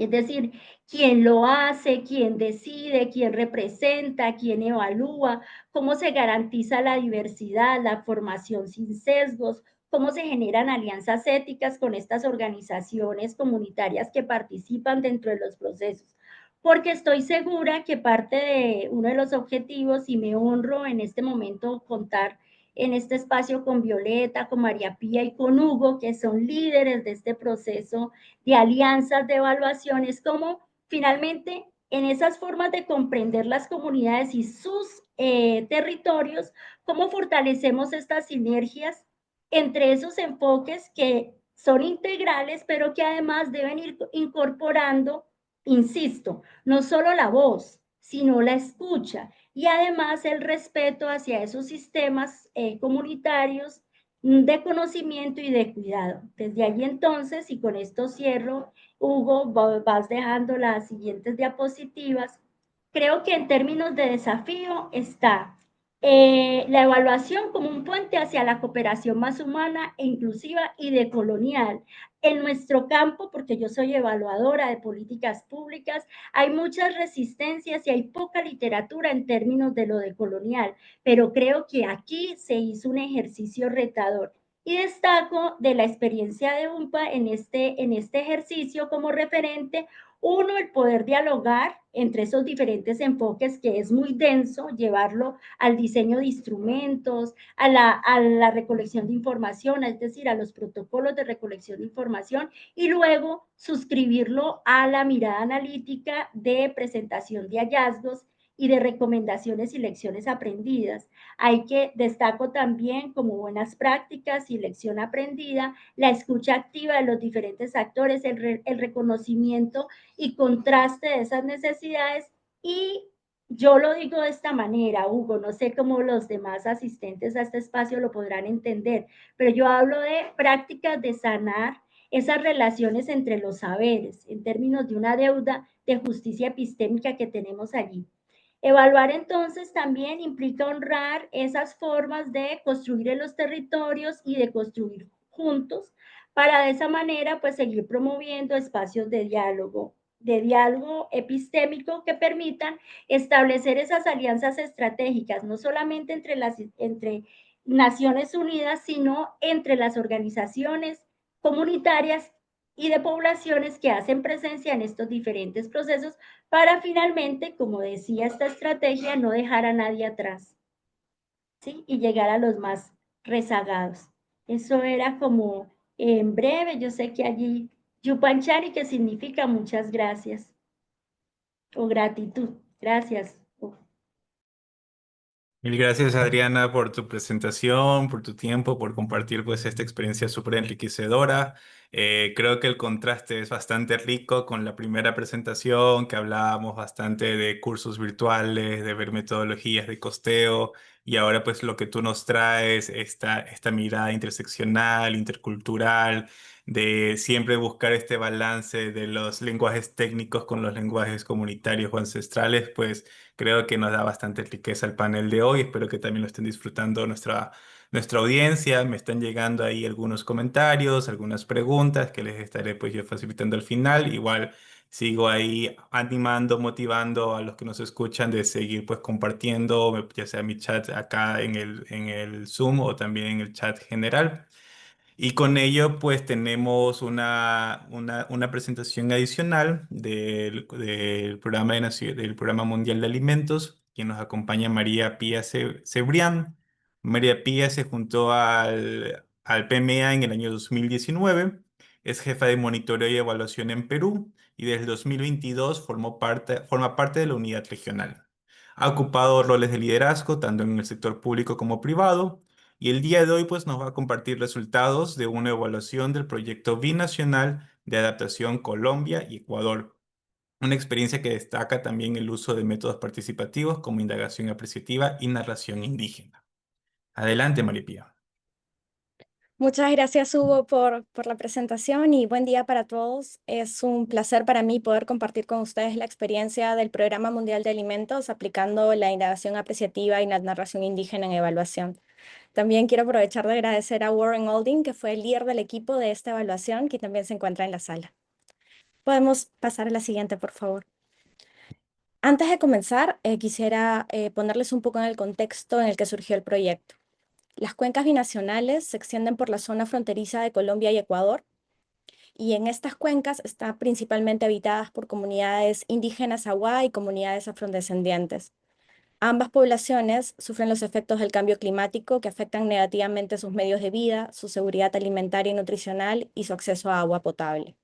Es decir, quién lo hace, quién decide, quién representa, quién evalúa, cómo se garantiza la diversidad, la formación sin sesgos, cómo se generan alianzas éticas con estas organizaciones comunitarias que participan dentro de los procesos. Porque estoy segura que parte de uno de los objetivos, y me honro en este momento contar en este espacio con Violeta, con María Pía y con Hugo, que son líderes de este proceso de alianzas de evaluaciones, como finalmente en esas formas de comprender las comunidades y sus territorios, cómo fortalecemos estas sinergias entre esos enfoques que son integrales, pero que además deben ir incorporando, insisto, no solo la voz, sino la escucha y además el respeto hacia esos sistemas comunitarios de conocimiento y de cuidado. Desde allí entonces, y con esto cierro, Hugo, vas dejando las siguientes diapositivas. Creo que en términos de desafío está la evaluación como un puente hacia la cooperación más humana e inclusiva y decolonial. En nuestro campo, porque yo soy evaluadora de políticas públicas, hay muchas resistencias y hay poca literatura en términos de lo decolonial, pero creo que aquí se hizo un ejercicio retador. Y destaco de la experiencia de UNPA en este ejercicio como referente, uno, el poder dialogar entre esos diferentes enfoques, que es muy denso, llevarlo al diseño de instrumentos, a la recolección de información, es decir, a los protocolos de recolección de información, y luego suscribirlo a la mirada analítica de presentación de hallazgos y de recomendaciones y lecciones aprendidas. Hay que destaco también como buenas prácticas y lección aprendida, la escucha activa de los diferentes actores, el reconocimiento y contraste de esas necesidades. Y yo lo digo de esta manera, Hugo, no sé cómo los demás asistentes a este espacio lo podrán entender, pero yo hablo de prácticas de sanar esas relaciones entre los saberes, en términos de una deuda de justicia epistémica que tenemos allí. Evaluar entonces también implica honrar esas formas de construir en los territorios y de construir juntos para de esa manera pues seguir promoviendo espacios de diálogo epistémico que permitan establecer esas alianzas estratégicas, no solamente entre Naciones Unidas, sino entre las organizaciones comunitarias y de poblaciones que hacen presencia en estos diferentes procesos para finalmente, como decía esta estrategia, no dejar a nadie atrás, ¿sí? Y llegar a los más rezagados. Eso era como en breve, yo sé que allí Yupanchari, que significa muchas gracias o gratitud. Gracias. Mil gracias, Adriana, por tu presentación, por tu tiempo, por compartir pues esta experiencia súper enriquecedora. Creo que el contraste es bastante rico con la primera presentación, que hablábamos bastante de cursos virtuales, de ver metodologías de costeo, y ahora pues lo que tú nos traes, esta mirada interseccional, intercultural, de siempre buscar este balance de los lenguajes técnicos con los lenguajes comunitarios o ancestrales, pues creo que nos da bastante riqueza el panel de hoy. Espero que también lo estén disfrutando nuestra audiencia. Me están llegando ahí algunos comentarios, algunas preguntas que les estaré pues yo facilitando al final. Igual sigo ahí animando, motivando a los que nos escuchan de seguir pues compartiendo, ya sea mi chat acá en el Zoom o también en el chat general. Y con ello, pues tenemos una presentación adicional del programa, del Programa Mundial de Alimentos, quien nos acompaña María Pía Cebrián. María Pía se juntó al PMA en el año 2019, es jefa de monitoreo y evaluación en Perú y desde el 2022 forma parte de la unidad regional. Ha ocupado roles de liderazgo tanto en el sector público como privado y el día de hoy pues nos va a compartir resultados de una evaluación del proyecto binacional de adaptación Colombia y Ecuador. Una experiencia que destaca también el uso de métodos participativos como indagación apreciativa y narración indígena. Adelante, Maripía. Muchas gracias, Hugo, por la presentación y buen día para todos. Es un placer para mí poder compartir con ustedes la experiencia del Programa Mundial de Alimentos aplicando la indagación apreciativa y la narración indígena en evaluación. También quiero aprovechar de agradecer a Warren Olding, que fue el líder del equipo de esta evaluación, que también se encuentra en la sala. Podemos pasar a la siguiente, por favor. Antes de comenzar, quisiera ponerles un poco en el contexto en el que surgió el proyecto. Las cuencas binacionales se extienden por la zona fronteriza de Colombia y Ecuador, y en estas cuencas están principalmente habitadas por comunidades indígenas Awá y comunidades afrodescendientes. Ambas poblaciones sufren los efectos del cambio climático que afectan negativamente sus medios de vida, su seguridad alimentaria y nutricional y su acceso a agua potable.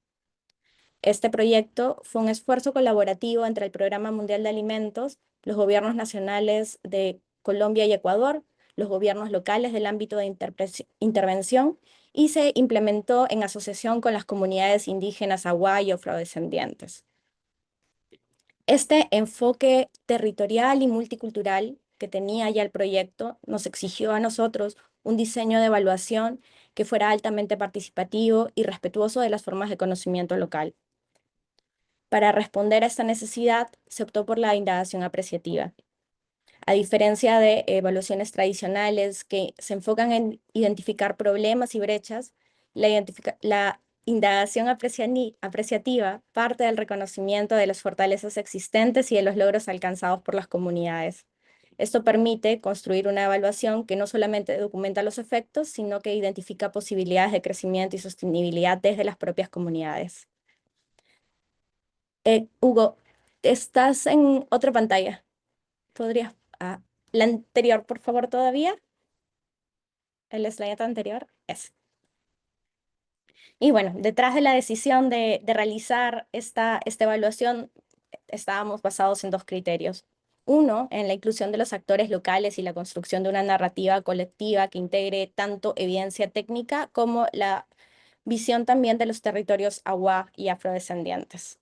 Este proyecto fue un esfuerzo colaborativo entre el Programa Mundial de Alimentos, los gobiernos nacionales de Colombia y Ecuador, los gobiernos locales del ámbito de intervención y se implementó en asociación con las comunidades indígenas Awá y afrodescendientes. Este enfoque territorial y multicultural que tenía ya el proyecto nos exigió a nosotros un diseño de evaluación que fuera altamente participativo y respetuoso de las formas de conocimiento local. Para responder a esta necesidad, se optó por la indagación apreciativa. A diferencia de evaluaciones tradicionales que se enfocan en identificar problemas y brechas, la indagación apreciativa parte del reconocimiento de las fortalezas existentes y de los logros alcanzados por las comunidades. Esto permite construir una evaluación que no solamente documenta los efectos, sino que identifica posibilidades de crecimiento y sostenibilidad desde las propias comunidades. Hugo, estás en otra pantalla. ¿Podrías, la anterior, por favor, todavía? El slide anterior. Y bueno, detrás de la decisión de realizar esta evaluación, estábamos basados en dos criterios. Uno, en la inclusión de los actores locales y la construcción de una narrativa colectiva que integre tanto evidencia técnica como la visión también de los territorios awa y afrodescendientes.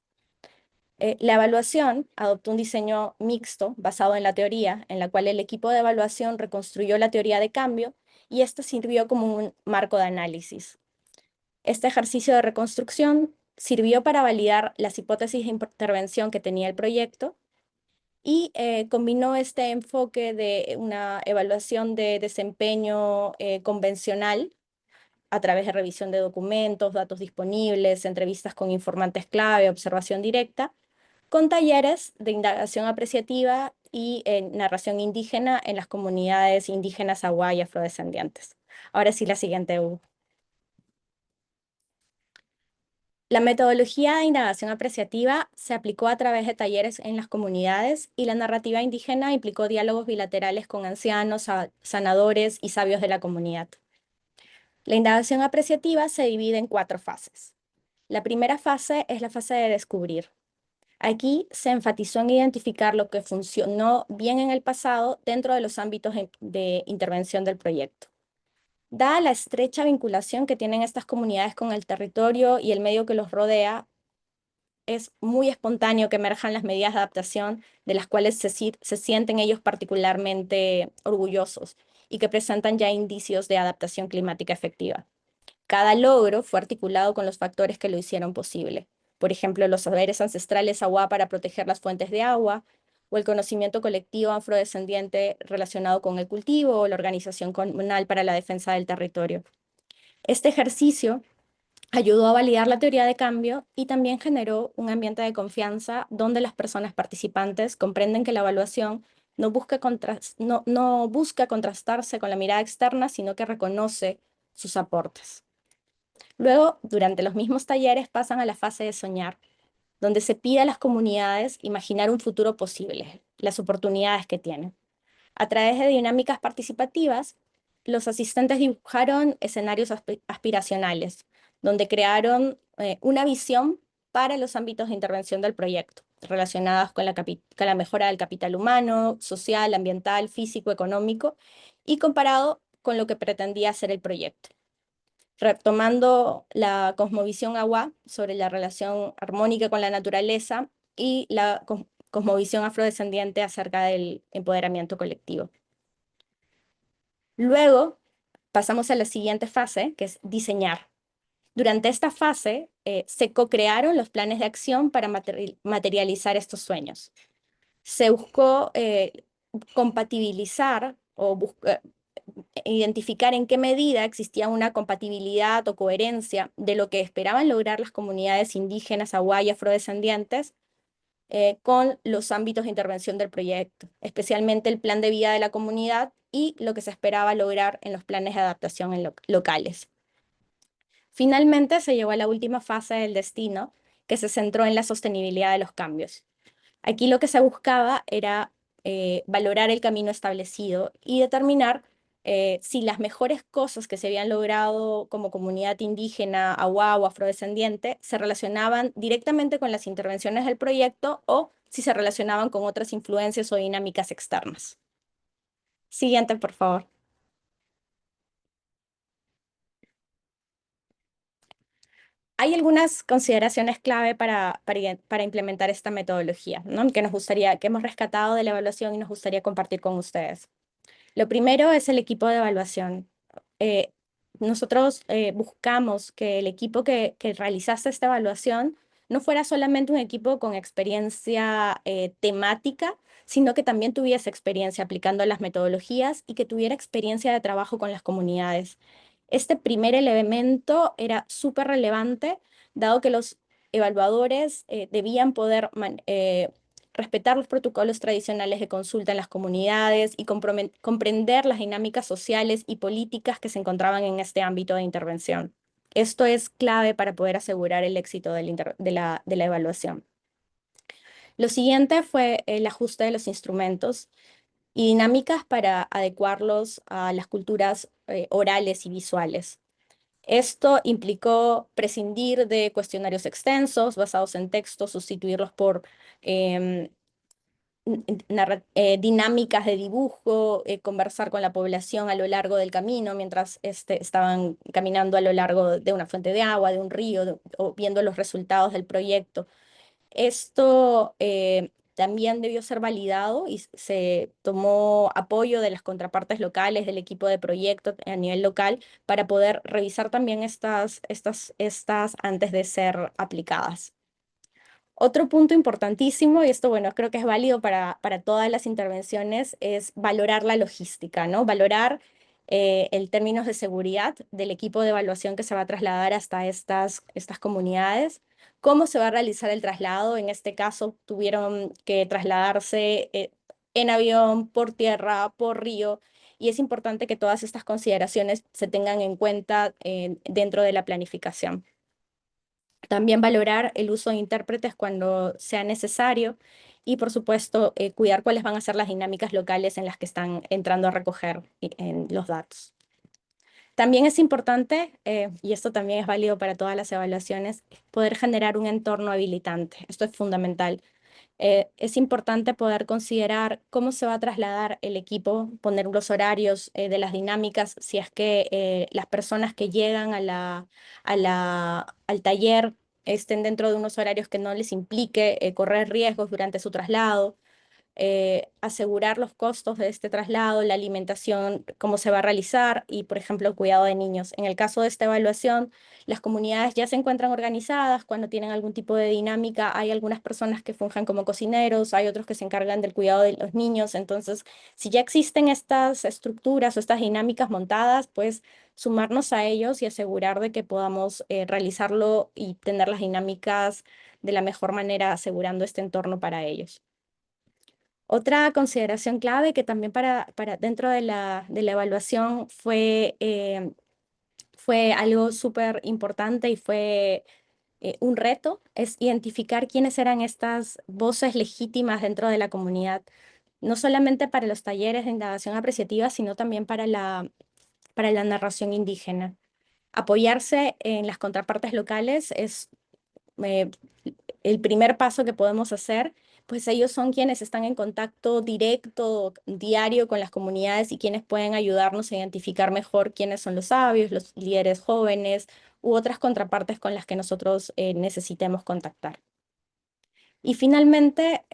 La evaluación adoptó un diseño mixto basado en la teoría, en la cual el equipo de evaluación reconstruyó la teoría de cambio y esta sirvió como un marco de análisis. Este ejercicio de reconstrucción sirvió para validar las hipótesis de intervención que tenía el proyecto y combinó este enfoque de una evaluación de desempeño convencional a través de revisión de documentos, datos disponibles, entrevistas con informantes clave, observación directa, con talleres de indagación apreciativa y narración indígena en las comunidades indígenas awa y afrodescendientes. Ahora sí, la siguiente, Hugo. La metodología de indagación apreciativa se aplicó a través de talleres en las comunidades y la narrativa indígena implicó diálogos bilaterales con ancianos, sanadores y sabios de la comunidad. La indagación apreciativa se divide en 4 fases. La primera fase es la fase de descubrir. Aquí se enfatizó en identificar lo que funcionó bien en el pasado dentro de los ámbitos de intervención del proyecto. Dada la estrecha vinculación que tienen estas comunidades con el territorio y el medio que los rodea, es muy espontáneo que emerjan las medidas de adaptación de las cuales se sienten ellos particularmente orgullosos y que presentan ya indicios de adaptación climática efectiva. Cada logro fue articulado con los factores que lo hicieron posible. Por ejemplo, los saberes ancestrales awa para proteger las fuentes de agua, o el conocimiento colectivo afrodescendiente relacionado con el cultivo, o la organización comunal para la defensa del territorio. Este ejercicio ayudó a validar la teoría de cambio y también generó un ambiente de confianza donde las personas participantes comprenden que la evaluación no busca contrastarse con la mirada externa, sino que reconoce sus aportes. Luego, durante los mismos talleres, pasan a la fase de soñar, donde se pide a las comunidades imaginar un futuro posible, las oportunidades que tienen. A través de dinámicas participativas, los asistentes dibujaron escenarios aspiracionales, donde crearon una visión para los ámbitos de intervención del proyecto, relacionados con la mejora del capital humano, social, ambiental, físico, económico, y comparado con lo que pretendía hacer el proyecto. Retomando la cosmovisión awa sobre la relación armónica con la naturaleza y la cosmovisión afrodescendiente acerca del empoderamiento colectivo. Luego pasamos a la siguiente fase, que es diseñar. Durante esta fase se co-crearon los planes de acción para materializar estos sueños. Se buscó compatibilizar o identificar en qué medida existía una compatibilidad o coherencia de lo que esperaban lograr las comunidades indígenas, awa y afrodescendientes con los ámbitos de intervención del proyecto, especialmente el plan de vida de la comunidad y lo que se esperaba lograr en los planes de adaptación locales. Finalmente se llegó a la última fase del destino, que se centró en la sostenibilidad de los cambios. Aquí lo que se buscaba era valorar el camino establecido y determinar si las mejores cosas que se habían logrado como comunidad indígena, awa o afrodescendiente se relacionaban directamente con las intervenciones del proyecto o si se relacionaban con otras influencias o dinámicas externas. Siguiente, por favor. Hay algunas consideraciones clave para implementar esta metodología, ¿no? Que hemos rescatado de la evaluación y nos gustaría compartir con ustedes. Lo primero es el equipo de evaluación. Nosotros buscamos que el equipo que realizase esta evaluación no fuera solamente un equipo con experiencia temática, sino que también tuviese experiencia aplicando las metodologías y que tuviera experiencia de trabajo con las comunidades. Este primer elemento era súper relevante, dado que los evaluadores debían poder respetar los protocolos tradicionales de consulta en las comunidades y comprender las dinámicas sociales y políticas que se encontraban en este ámbito de intervención. Esto es clave para poder asegurar el éxito de la evaluación. Lo siguiente fue el ajuste de los instrumentos y dinámicas para adecuarlos a las culturas orales y visuales. Esto implicó prescindir de cuestionarios extensos basados en textos, sustituirlos por dinámicas de dibujo, conversar con la población a lo largo del camino mientras estaban caminando a lo largo de una fuente de agua, de un río, o viendo los resultados del proyecto. Esto también debió ser validado y se tomó apoyo de las contrapartes locales, del equipo de proyecto a nivel local, para poder revisar también estas antes de ser aplicadas. Otro punto importantísimo, y esto, bueno, creo que es válido para todas las intervenciones, es valorar la logística, ¿no? Valorar el términos de seguridad del equipo de evaluación que se va a trasladar hasta estas comunidades. ¿Cómo se va a realizar el traslado? En este caso, tuvieron que trasladarse en avión, por tierra, por río, y es importante que todas estas consideraciones se tengan en cuenta dentro de la planificación. También valorar el uso de intérpretes cuando sea necesario y, por supuesto, cuidar cuáles van a ser las dinámicas locales en las que están entrando a recoger los datos. También es importante, y esto también es válido para todas las evaluaciones, poder generar un entorno habilitante. Esto es fundamental. Es importante poder considerar cómo se va a trasladar el equipo, poner los horarios de las dinámicas, si es que las personas que llegan al taller estén dentro de unos horarios que no les implique correr riesgos durante su traslado. Asegurar los costos de este traslado, la alimentación, cómo se va a realizar y, por ejemplo, el cuidado de niños. En el caso de esta evaluación, las comunidades ya se encuentran organizadas cuando tienen algún tipo de dinámica. Hay algunas personas que funjan como cocineros, hay otros que se encargan del cuidado de los niños. Entonces, si ya existen estas estructuras o estas dinámicas montadas, pues sumarnos a ellos y asegurar de que podamos realizarlo y tener las dinámicas de la mejor manera, asegurando este entorno para ellos. Otra consideración clave que también para dentro de la evaluación fue algo súper importante y fue un reto, es identificar quiénes eran estas voces legítimas dentro de la comunidad, no solamente para los talleres de indagación apreciativa, sino también para la narración indígena. Apoyarse en las contrapartes locales es el primer paso que podemos hacer, pues ellos son quienes están en contacto directo, diario con las comunidades y quienes pueden ayudarnos a identificar mejor quiénes son los sabios, los líderes jóvenes u otras contrapartes con las que nosotros necesitemos contactar. Y finalmente,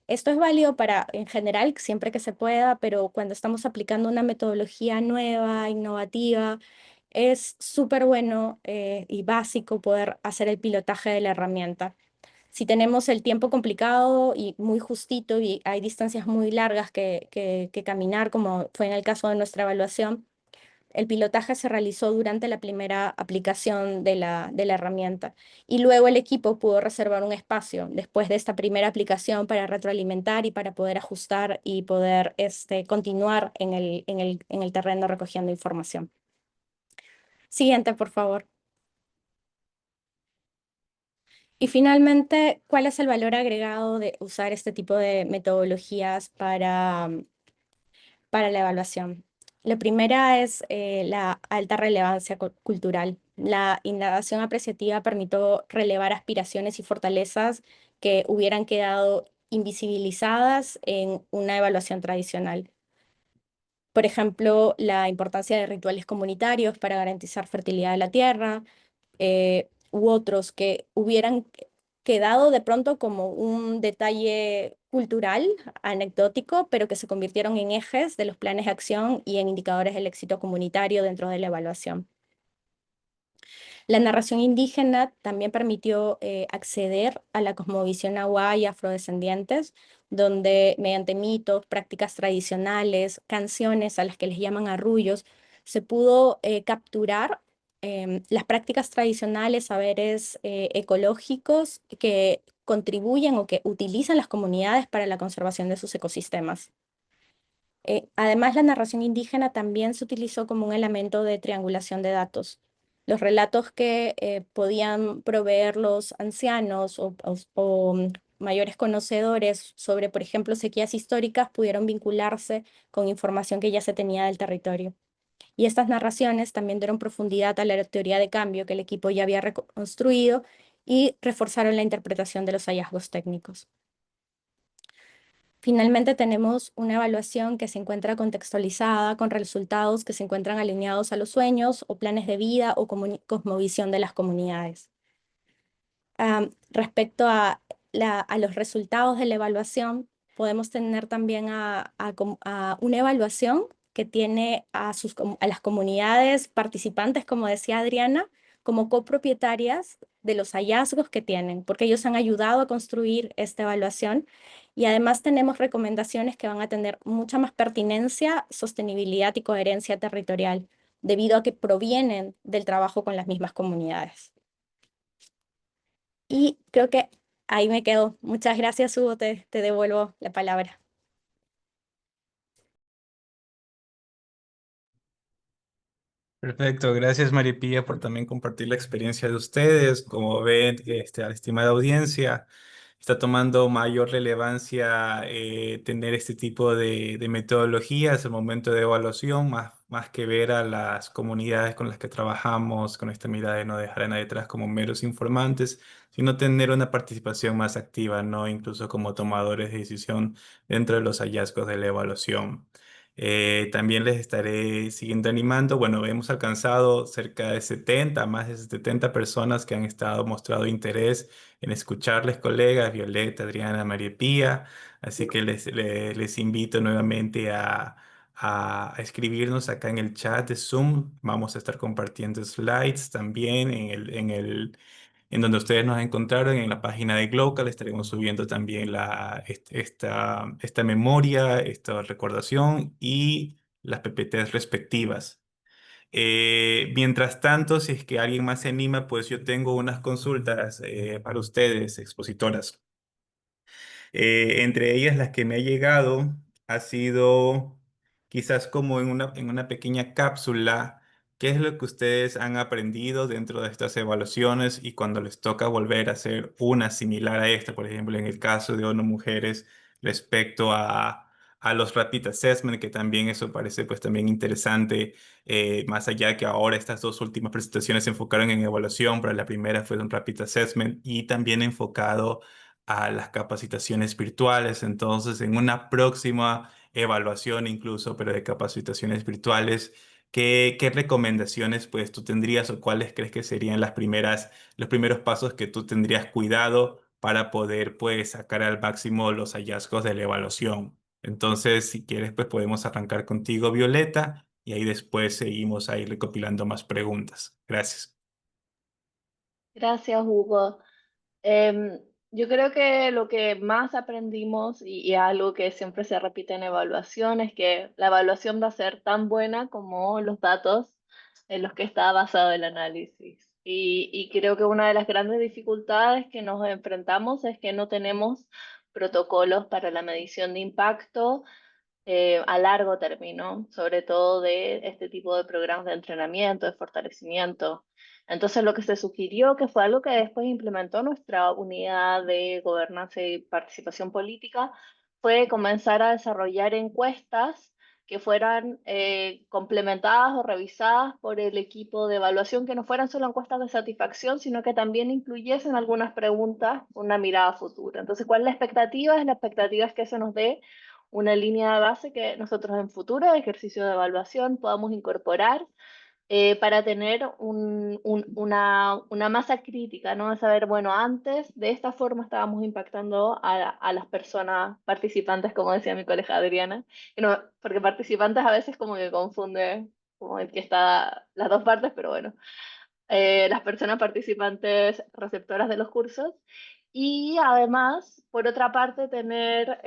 esto es válido para, en general, siempre que se pueda, pero cuando estamos aplicando una metodología nueva, innovativa, es súper bueno y básico poder hacer el pilotaje de la herramienta. Si tenemos el tiempo complicado y muy justito y hay distancias muy largas que caminar, como fue en el caso de nuestra evaluación, el pilotaje se realizó durante la primera aplicación de la herramienta y luego el equipo pudo reservar un espacio después de esta primera aplicación para retroalimentar y para poder ajustar y poder continuar en el terreno recogiendo información. Siguiente, por favor. Y finalmente, ¿cuál es el valor agregado de usar este tipo de metodologías para la evaluación? La primera es la alta relevancia cultural. La indagación apreciativa permitió relevar aspiraciones y fortalezas que hubieran quedado invisibilizadas en una evaluación tradicional. Por ejemplo, la importancia de rituales comunitarios para garantizar fertilidad de la tierra, u otros que hubieran quedado de pronto como un detalle cultural, anecdótico, pero que se convirtieron en ejes de los planes de acción y en indicadores del éxito comunitario dentro de la evaluación. La narración indígena también permitió acceder a la cosmovisión nahuá y afrodescendientes, donde mediante mitos, prácticas tradicionales, canciones a las que les llaman arrullos, se pudo capturar las prácticas tradicionales, saberes ecológicos que contribuyen o que utilizan las comunidades para la conservación de sus ecosistemas. Además, la narración indígena también se utilizó como un elemento de triangulación de datos. Los relatos que podían proveer los ancianos o mayores conocedores sobre, por ejemplo, sequías históricas, pudieron vincularse con información que ya se tenía del territorio. Y estas narraciones también dieron profundidad a la teoría de cambio que el equipo ya había reconstruido y reforzaron la interpretación de los hallazgos técnicos. Finalmente tenemos una evaluación que se encuentra contextualizada con resultados que se encuentran alineados a los sueños o planes de vida o cosmovisión de las comunidades. Respecto a los resultados de la evaluación, podemos tener también a una evaluación que tiene a las comunidades participantes, como decía Adriana, como copropietarias de los hallazgos que tienen, porque ellos han ayudado a construir esta evaluación y además tenemos recomendaciones que van a tener mucha más pertinencia, sostenibilidad y coherencia territorial, debido a que provienen del trabajo con las mismas comunidades. Y creo que ahí me quedo. Muchas gracias, Hugo, te devuelvo la palabra. Perfecto, gracias Maripía por también compartir la experiencia de ustedes. Como ven, a la estimada audiencia, está tomando mayor relevancia tener este tipo de metodologías al momento de evaluación, más que ver a las comunidades con las que trabajamos con esta mirada de no dejar a nadie atrás como meros informantes, sino tener una participación más activa, ¿no? Incluso como tomadores de decisión dentro de los hallazgos de la evaluación. También les estaré siguiendo animando. Bueno, hemos alcanzado cerca de 70, más de 70 personas que han estado mostrando interés en escucharles, colegas, Violeta, Adriana, María Pía. Así que les invito nuevamente a escribirnos acá en el chat de Zoom. Vamos a estar compartiendo slides también en donde ustedes nos encontraron en la página de Glocal. Estaremos subiendo también esta memoria, esta recordación y las PPTs respectivas. Mientras tanto, si es que alguien más se anima, pues yo tengo unas consultas para ustedes, expositoras. Entre ellas, las que me ha llegado ha sido quizás como en una pequeña cápsula, qué es lo que ustedes han aprendido dentro de estas evaluaciones y cuando les toca volver a hacer una similar a esta, por ejemplo, en el caso de ONU Mujeres respecto a los Rapid Assessment, que también eso parece pues también interesante, más allá que ahora estas dos últimas presentaciones se enfocaron en evaluación, pero la primera fue un Rapid Assessment y también enfocado a las capacitaciones virtuales. Entonces, en una próxima evaluación incluso, pero de capacitaciones virtuales, ¿qué recomendaciones pues tú tendrías o cuáles crees que serían los primeros pasos que tú tendrías cuidado para poder pues sacar al máximo los hallazgos de la evaluación? Entonces, si quieres, pues podemos arrancar contigo, Violeta, y ahí después seguimos ahí recopilando más preguntas. Gracias. Gracias, Hugo. Em, yo creo que lo que más aprendimos y algo que siempre se repite en evaluación es que la evaluación va a ser tan buena como los datos en los que está basado el análisis. Y creo que una de las grandes dificultades que nos enfrentamos es que no tenemos protocolos para la medición de impacto a largo término, sobre todo de este tipo de programas de entrenamiento, de fortalecimiento. Entonces, lo que se sugirió, que fue algo que después implementó nuestra unidad de gobernanza y participación política, fue comenzar a desarrollar encuestas que fueran complementadas o revisadas por el equipo de evaluación, que no fueran solo encuestas de satisfacción, sino que también incluyesen algunas preguntas, una mirada futura. Entonces, ¿cuál es la expectativa? La expectativa es que se nos dé una línea de base que nosotros en futuro ejercicio de evaluación podamos incorporar para tener una masa crítica, ¿no? De saber, bueno, antes de esta forma estábamos impactando a las personas participantes, como decía mi colega Adriana, y no, porque participantes a veces como que confunde como el que está las dos partes, pero bueno, las personas participantes receptoras de los cursos. Y además, por otra parte, tener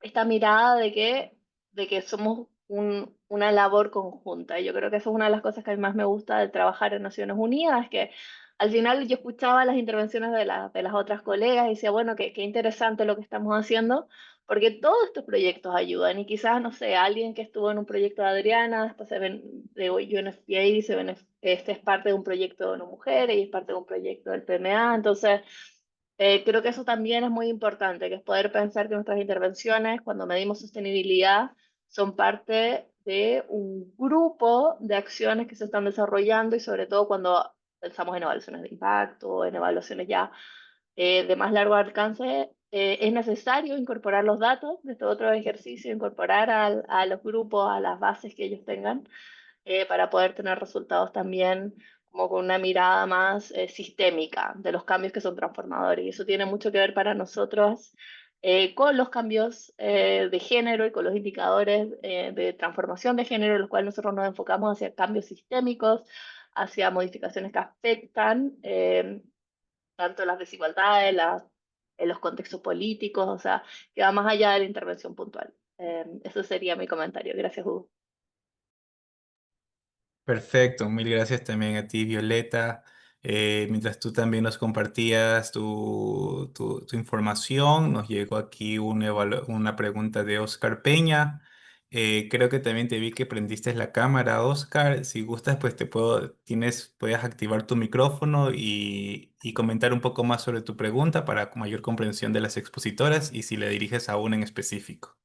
esta mirada de que somos una labor conjunta. Y yo creo que eso es una de las cosas que a mí más me gusta de trabajar en Naciones Unidas, que al final yo escuchaba las intervenciones de las otras colegas y decía, bueno, qué interesante lo que estamos haciendo, porque todos estos proyectos ayudan y quizás, no sé, alguien que estuvo en un proyecto de Adriana, después de UNFPA, este es parte de un proyecto de una mujer y es parte de un proyecto del PMA, entonces creo que eso también es muy importante, que es poder pensar que nuestras intervenciones, cuando medimos sostenibilidad, son parte de un grupo de acciones que se están desarrollando y sobre todo cuando pensamos en evaluaciones de impacto, en evaluaciones ya de más largo alcance, es necesario incorporar los datos de este otro ejercicio, incorporar a los grupos, a las bases que ellos tengan, para poder tener resultados también como con una mirada más sistémica de los cambios que son transformadores. Y eso tiene mucho que ver para nosotros con los cambios de género y con los indicadores de transformación de género, en los cuales nosotros nos enfocamos hacia cambios sistémicos, hacia modificaciones que afectan tanto las desigualdades, en los contextos políticos, o sea, que va más allá de la intervención puntual. Eso sería mi comentario. Gracias, Hugo. Perfecto, mil gracias también a ti, Violeta. Mientras tú también nos compartías tu información, nos llegó aquí una pregunta de Oscar Peña. Creo que también te vi que prendiste la cámara, Oscar. Si gustas, pues puedes activar tu micrófono y comentar un poco más sobre tu pregunta para mayor comprensión de las expositoras y si le diriges a una en específico.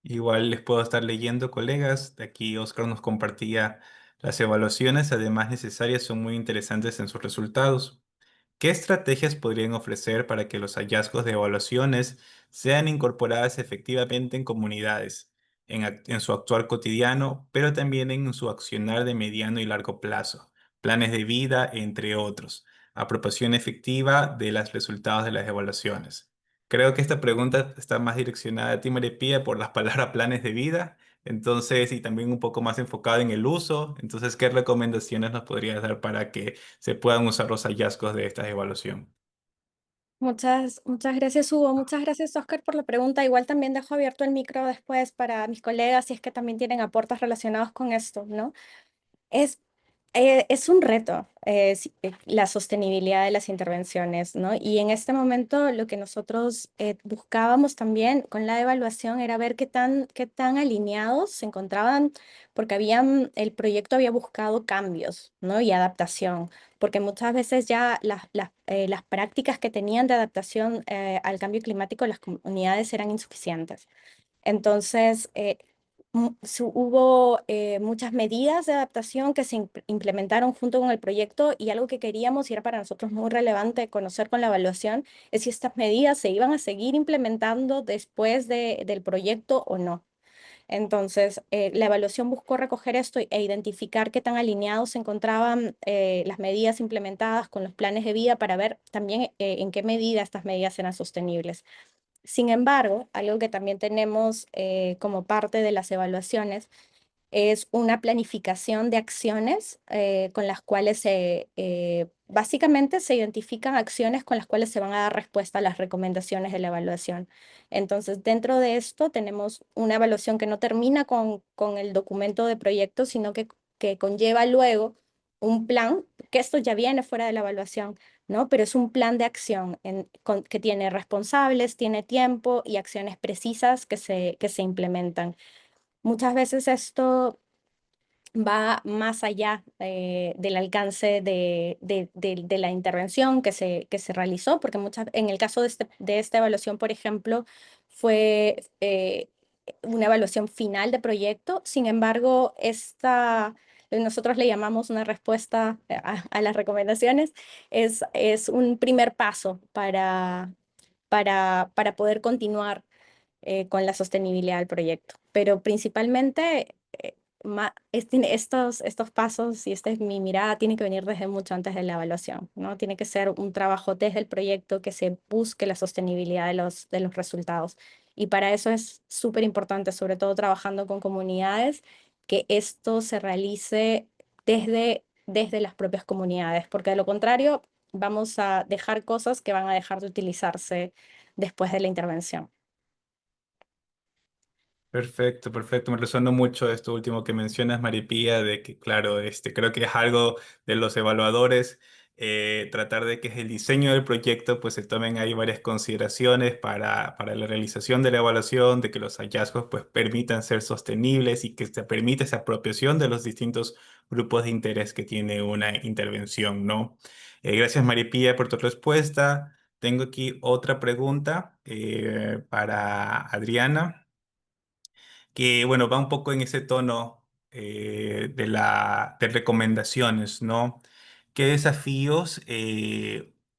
Igual les puedo estar leyendo, colegas. De aquí Oscar nos compartía las evaluaciones, además necesarias, son muy interesantes en sus resultados. ¿Qué estrategias podrían ofrecer para que los hallazgos de evaluaciones sean incorporadas efectivamente en comunidades, en su actuar cotidiano, pero también en su accionar de mediano y largo plazo, planes de vida, entre otros, apropiación efectiva de los resultados de las evaluaciones? Creo que esta pregunta está más direccionada a ti, María Pía, por las palabras planes de vida, entonces, y también un poco más enfocada en el uso. Entonces, ¿qué recomendaciones nos podrías dar para que se puedan usar los hallazgos de esta evaluación? Muchas gracias, Hugo. Muchas gracias, Oscar, por la pregunta. Igual también dejo abierto el micro después para mis colegas si es que también tienen aportes relacionados con esto, ¿no? Es, es un reto la sostenibilidad de las intervenciones, ¿no? Y en este momento lo que nosotros buscábamos también con la evaluación era ver qué tan alineados se encontraban, porque el proyecto había buscado cambios, ¿no? Y adaptación, porque muchas veces ya las prácticas que tenían de adaptación al cambio climático las comunidades eran insuficientes. Entonces, hubo muchas medidas de adaptación que se implementaron junto con el proyecto y algo que queríamos y era para nosotros muy relevante conocer con la evaluación es si estas medidas se iban a seguir implementando después del proyecto o no. Entonces, la evaluación buscó recoger esto e identificar qué tan alineados se encontraban las medidas implementadas con los planes de vida para ver también en qué medida estas medidas eran sostenibles. Sin embargo, algo que también tenemos como parte de las evaluaciones es una planificación de acciones con las cuales básicamente se identifican acciones con las cuales se van a dar respuesta a las recomendaciones de la evaluación. Entonces, dentro de esto tenemos una evaluación que no termina con el documento de proyecto, sino que conlleva luego un plan, que esto ya viene fuera de la evaluación, ¿no? Pero es un plan de acción que tiene responsables, tiene tiempo y acciones precisas que se implementan. Muchas veces esto va más allá del alcance de la intervención que se realizó, porque en el caso de esta evaluación, por ejemplo, fue una evaluación final de proyecto. Sin embargo, nosotros le llamamos una respuesta a las recomendaciones, es un primer paso para poder continuar con la sostenibilidad del proyecto. Pero principalmente estos pasos, y esta es mi mirada, tiene que venir desde mucho antes de la evaluación, ¿no? Tiene que ser un trabajo desde el proyecto que se busque la sostenibilidad de los resultados. Y para eso es súper importante, sobre todo trabajando con comunidades, que esto se realice desde las propias comunidades, porque de lo contrario vamos a dejar cosas que van a dejar de utilizarse después de la intervención. Perfecto, perfecto. Me resuena mucho esto último que mencionas, Maripía, de que, claro, creo que es algo de los evaluadores, tratar de que el diseño del proyecto, pues se tomen ahí varias consideraciones para la realización de la evaluación, de que los hallazgos, pues, permitan ser sostenibles y que se permita esa apropiación de los distintos grupos de interés que tiene una intervención, ¿no? Gracias, Maripía, por tu respuesta. Tengo aquí otra pregunta para Adriana que bueno, va un poco en ese tono de recomendaciones, ¿no? ¿Qué desafíos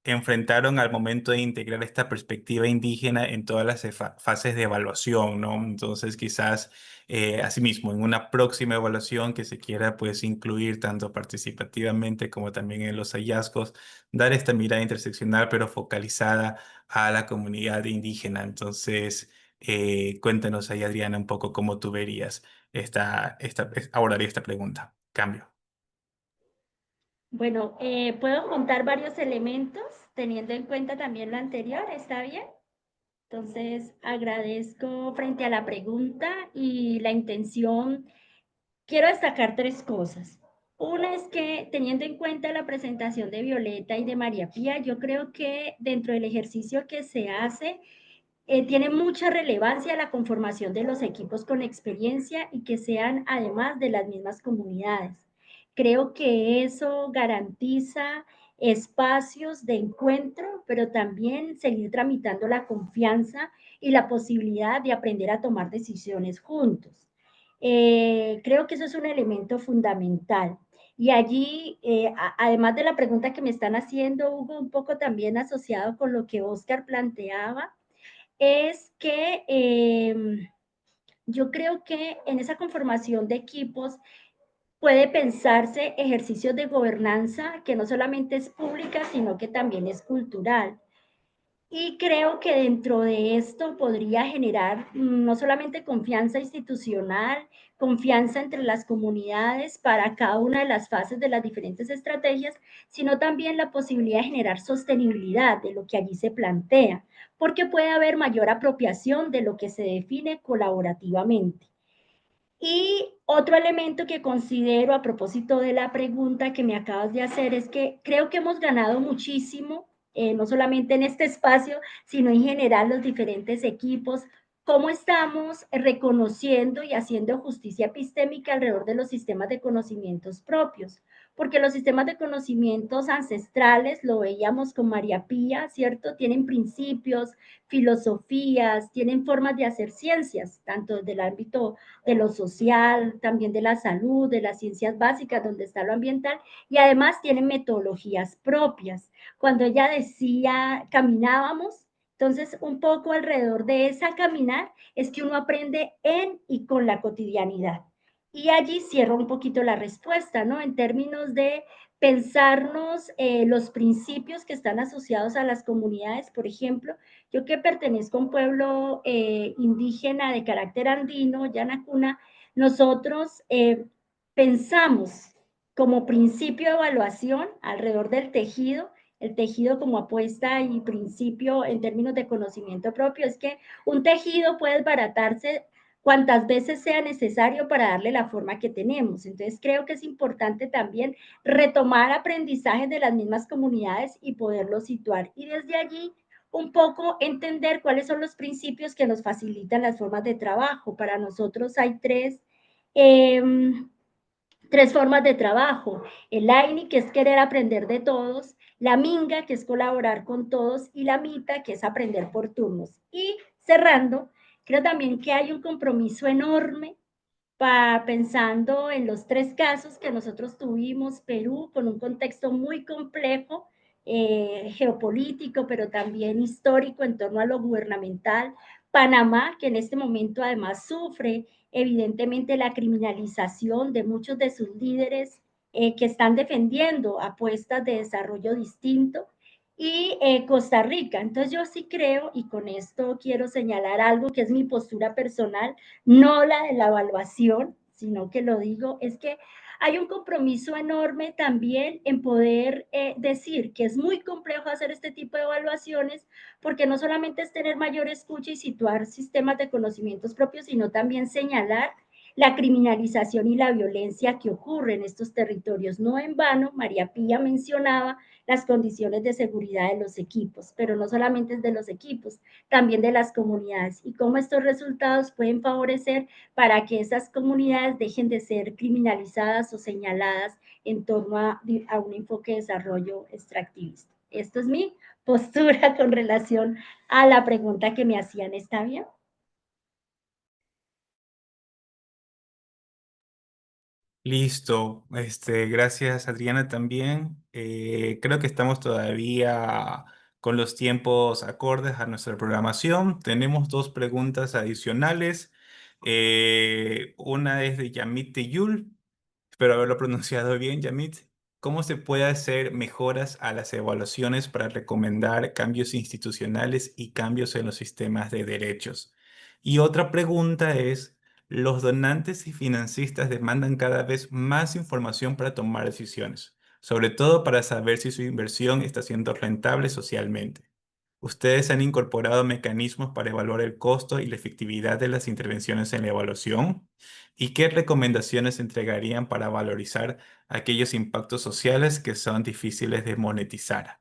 enfrentaron al momento de integrar esta perspectiva indígena en todas las fases de evaluación, ¿no? Entonces, quizás, asimismo, en una próxima evaluación que se quiera, pues, incluir tanto participativamente como también en los hallazgos, dar esta mirada interseccional, pero focalizada a la comunidad indígena. Entonces, cuéntanos ahí, Adriana, un poco cómo tú verías abordaría esta pregunta. Cambio. Bueno, puedo juntar varios elementos teniendo en cuenta también lo anterior, ¿está bien? Entonces, agradezco frente a la pregunta y la intención. Quiero destacar tres cosas. Una es que, teniendo en cuenta la presentación de Violeta y de María Pía, yo creo que dentro del ejercicio que se hace, tiene mucha relevancia la conformación de los equipos con experiencia y que sean además de las mismas comunidades. Creo que eso garantiza espacios de encuentro, pero también seguir tramitando la confianza y la posibilidad de aprender a tomar decisiones juntos. Creo que eso es un elemento fundamental. Y allí, además de la pregunta que me están haciendo, Hugo, un poco también asociado con lo que Oscar planteaba, es que yo creo que en esa conformación de equipos puede pensarse ejercicios de gobernanza que no solamente es pública, sino que también es cultural. Y creo que dentro de esto podría generar no solamente confianza institucional, confianza entre las comunidades para cada una de las fases de las diferentes estrategias, sino también la posibilidad de generar sostenibilidad de lo que allí se plantea, porque puede haber mayor apropiación de lo que se define colaborativamente. Y otro elemento que considero a propósito de la pregunta que me acabas de hacer es que creo que hemos ganado muchísimo, no solamente en este espacio, sino en general los diferentes equipos, cómo estamos reconociendo y haciendo justicia epistémica alrededor de los sistemas de conocimientos propios, porque los sistemas de conocimientos ancestrales, lo veíamos con María Pía, ¿cierto? Tienen principios, filosofías, tienen formas de hacer ciencias, tanto desde el ámbito de lo social, también de la salud, de las ciencias básicas, donde está lo ambiental, y además tienen metodologías propias. Cuando ella decía, caminábamos, entonces un poco alrededor de esa caminar es que uno aprende en y con la cotidianidad. Y allí cierro un poquito la respuesta, ¿no? En términos de pensarnos los principios que están asociados a las comunidades, por ejemplo, yo que pertenezco a un pueblo indígena de carácter andino, Yanacuna, nosotros pensamos como principio de evaluación alrededor del tejido, el tejido como apuesta y principio en términos de conocimiento propio, es que un tejido puede desbaratarse cuantas veces sea necesario para darle la forma que tenemos. Entonces creo que es importante también retomar aprendizajes de las mismas comunidades y poderlo situar. Y desde allí un poco entender cuáles son los principios que nos facilitan las formas de trabajo. Para nosotros hay tres formas de trabajo. El AINI, que es querer aprender de todos, la MINGA, que es colaborar con todos, y la MITA, que es aprender por turnos. Y cerrando, creo también que hay un compromiso enorme pensando en los tres casos que nosotros tuvimos, Perú, con un contexto muy complejo, geopolítico, pero también histórico en torno a lo gubernamental, Panamá, que en este momento además sufre evidentemente la criminalización de muchos de sus líderes que están defendiendo apuestas de desarrollo distinto, y Costa Rica. Entonces yo sí creo, y con esto quiero señalar algo que es mi postura personal, no la de la evaluación, sino que lo digo, es que hay un compromiso enorme también en poder decir que es muy complejo hacer este tipo de evaluaciones, porque no solamente es tener mayor escucha y situar sistemas de conocimientos propios, sino también señalar la criminalización y la violencia que ocurre en estos territorios. No en vano, María Pía mencionaba las condiciones de seguridad de los equipos, pero no solamente es de los equipos, también de las comunidades, y cómo estos resultados pueden favorecer para que esas comunidades dejen de ser criminalizadas o señaladas en torno a un enfoque de desarrollo extractivista. Esto es mi postura con relación a la pregunta que me hacían. ¿Está bien? Listo. Gracias, Adriana, también. Creo que estamos todavía con los tiempos acordes a nuestra programación. Tenemos dos preguntas adicionales. Una es de Yamit Teyul. Espero haberlo pronunciado bien, Yamit. ¿Cómo se puede hacer mejoras a las evaluaciones para recomendar cambios institucionales y cambios en los sistemas de derechos? Y otra pregunta es, los donantes y financistas demandan cada vez más información para tomar decisiones, sobre todo para saber si su inversión está siendo rentable socialmente. ¿Ustedes han incorporado mecanismos para evaluar el costo y la efectividad de las intervenciones en la evaluación? ¿Y qué recomendaciones entregarían para valorizar aquellos impactos sociales que son difíciles de monetizar?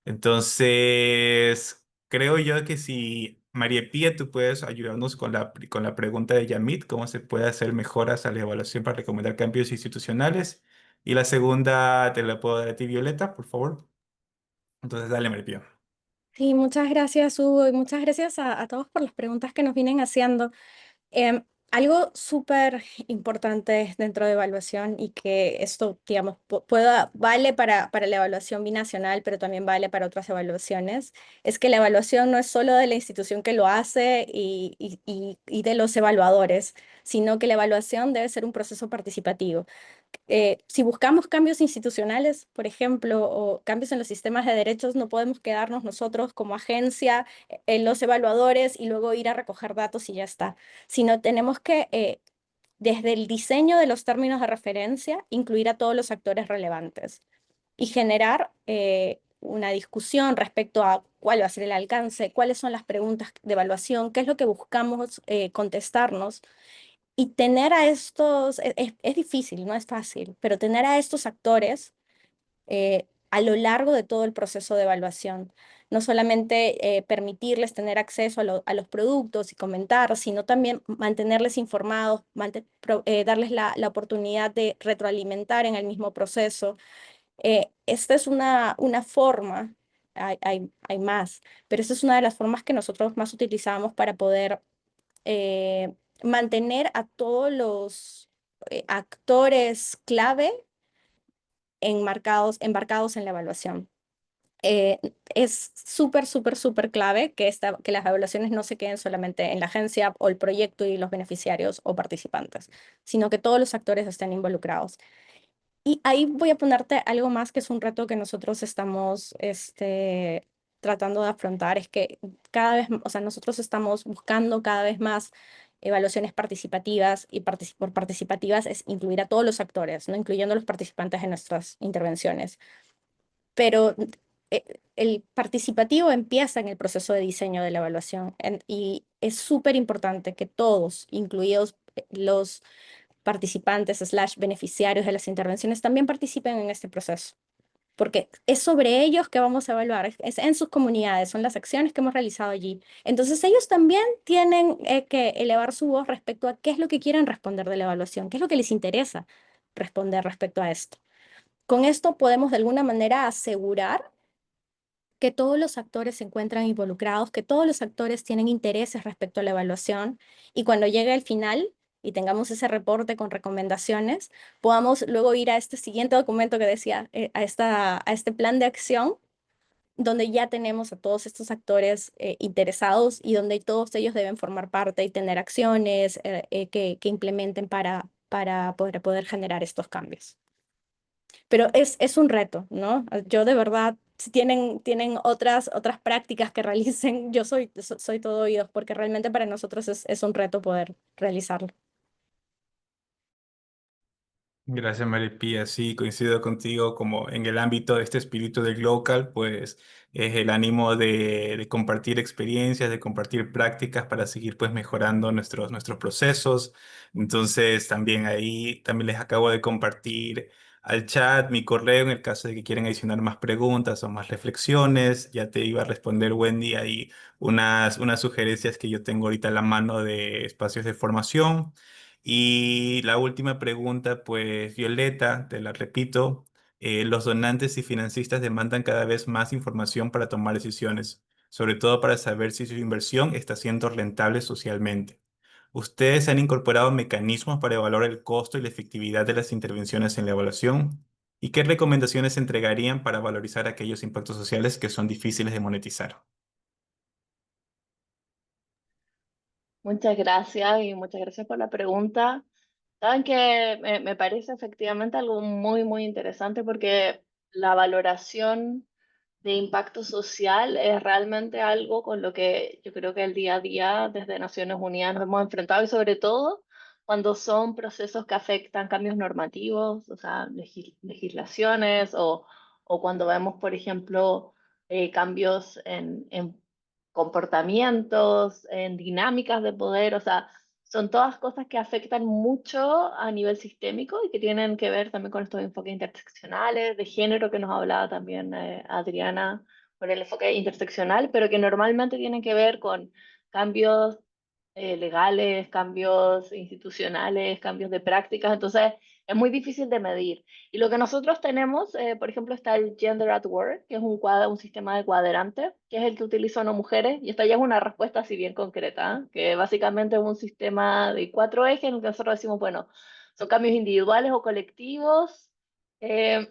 Entonces, creo yo que si María Pía, tú puedes ayudarnos con la pregunta de Yamit, cómo se puede hacer mejoras a la evaluación para recomendar cambios institucionales. Y la segunda te la puedo dar a ti, Violeta, por favor. Entonces, dale, María Pía. Sí, muchas gracias, Hugo, y muchas gracias a todos por las preguntas que nos vienen haciendo. Algo súper importante dentro de evaluación y que esto, digamos, vale para la evaluación binacional, pero también vale para otras evaluaciones, es que la evaluación no es solo de la institución que lo hace y de los evaluadores, sino que la evaluación debe ser un proceso participativo. Si buscamos cambios institucionales, por ejemplo, o cambios en los sistemas de derechos, no podemos quedarnos nosotros como agencia en los evaluadores y luego ir a recoger datos y ya está, sino tenemos que, desde el diseño de los términos de referencia, incluir a todos los actores relevantes y generar una discusión respecto a cuál va a ser el alcance, cuáles son las preguntas de evaluación, qué es lo que buscamos contestarnos y tener a estos, es difícil, no es fácil, pero tener a estos actores a lo largo de todo el proceso de evaluación. No solamente permitirles tener acceso a los productos y comentar, sino también mantenerles informados, darles la oportunidad de retroalimentar en el mismo proceso. Esta es una forma, hay más, pero esta es una de las formas que nosotros más utilizamos para poder eh, mantener a todos los actores clave embarcados en la evaluación. Es súper, súper, súper clave que las evaluaciones no se queden solamente en la agencia o el proyecto y los beneficiarios o participantes, sino que todos los actores estén involucrados. Y ahí voy a ponerte algo más que es un reto que nosotros estamos tratando de afrontar, es que cada vez, o sea, nosotros estamos buscando cada vez más evaluaciones participativas y por participativas es incluir a todos los actores, ¿no? Incluyendo a los participantes en nuestras intervenciones. Pero el participativo empieza en el proceso de diseño de la evaluación y es súper importante que todos, incluidos los participantes slash beneficiarios de las intervenciones también participen en este proceso, porque es sobre ellos que vamos a evaluar, es en sus comunidades, son las acciones que hemos realizado allí. Entonces ellos también tienen que elevar su voz respecto a qué es lo que quieren responder de la evaluación, qué es lo que les interesa responder respecto a esto. Con esto podemos de alguna manera asegurar que todos los actores se encuentran involucrados, que todos los actores tienen intereses respecto a la evaluación y cuando llegue al final y tengamos ese reporte con recomendaciones, podamos luego ir a este siguiente documento que decía, a este plan de acción, donde ya tenemos a todos estos actores interesados y donde todos ellos deben formar parte y tener acciones que implementen para poder generar estos cambios. Pero es un reto, ¿no? Yo de verdad, si tienen otras prácticas que realicen, yo soy todo oídos, porque realmente para nosotros es un reto poder realizarlo. Gracias, Maripía. Sí, coincido contigo, como en el ámbito de este espíritu del local, pues es el ánimo de compartir experiencias, de compartir prácticas para seguir pues mejorando nuestros procesos. Entonces, también ahí, también les acabo de compartir al chat mi correo en el caso de que quieran adicionar más preguntas o más reflexiones. Ya te iba a responder, Wendy, ahí unas sugerencias que yo tengo ahorita a la mano de espacios de formación. Y la última pregunta, pues Violeta, te la repito, los donantes y financistas demandan cada vez más información para tomar decisiones, sobre todo para saber si su inversión está siendo rentable socialmente. ¿Ustedes han incorporado mecanismos para evaluar el costo y la efectividad de las intervenciones en la evaluación? ¿Y qué recomendaciones entregarían para valorizar aquellos impactos sociales que son difíciles de monetizar? Muchas gracias y muchas gracias por la pregunta. Saben que me parece efectivamente algo muy, muy interesante porque la valoración de impacto social es realmente algo con lo que yo creo que el día a día desde Naciones Unidas nos hemos enfrentado y sobre todo cuando son procesos que afectan cambios normativos, o sea, legislaciones o cuando vemos, por ejemplo, cambios en comportamientos, en dinámicas de poder, o sea, son todas cosas que afectan mucho a nivel sistémico y que tienen que ver también con estos enfoques interseccionales, de género que nos hablaba también Adriana, con el enfoque interseccional, pero que normalmente tienen que ver con cambios legales, cambios institucionales, cambios de prácticas, entonces es muy difícil de medir. Y lo que nosotros tenemos, por ejemplo, está el Gender at Work, que es un sistema de cuadrante, que es el que utilizan las mujeres, y esta ya es una respuesta así bien concreta, ¿eh? Que básicamente es un sistema de 4 ejes en el que nosotros decimos, bueno, son cambios individuales o colectivos, eh,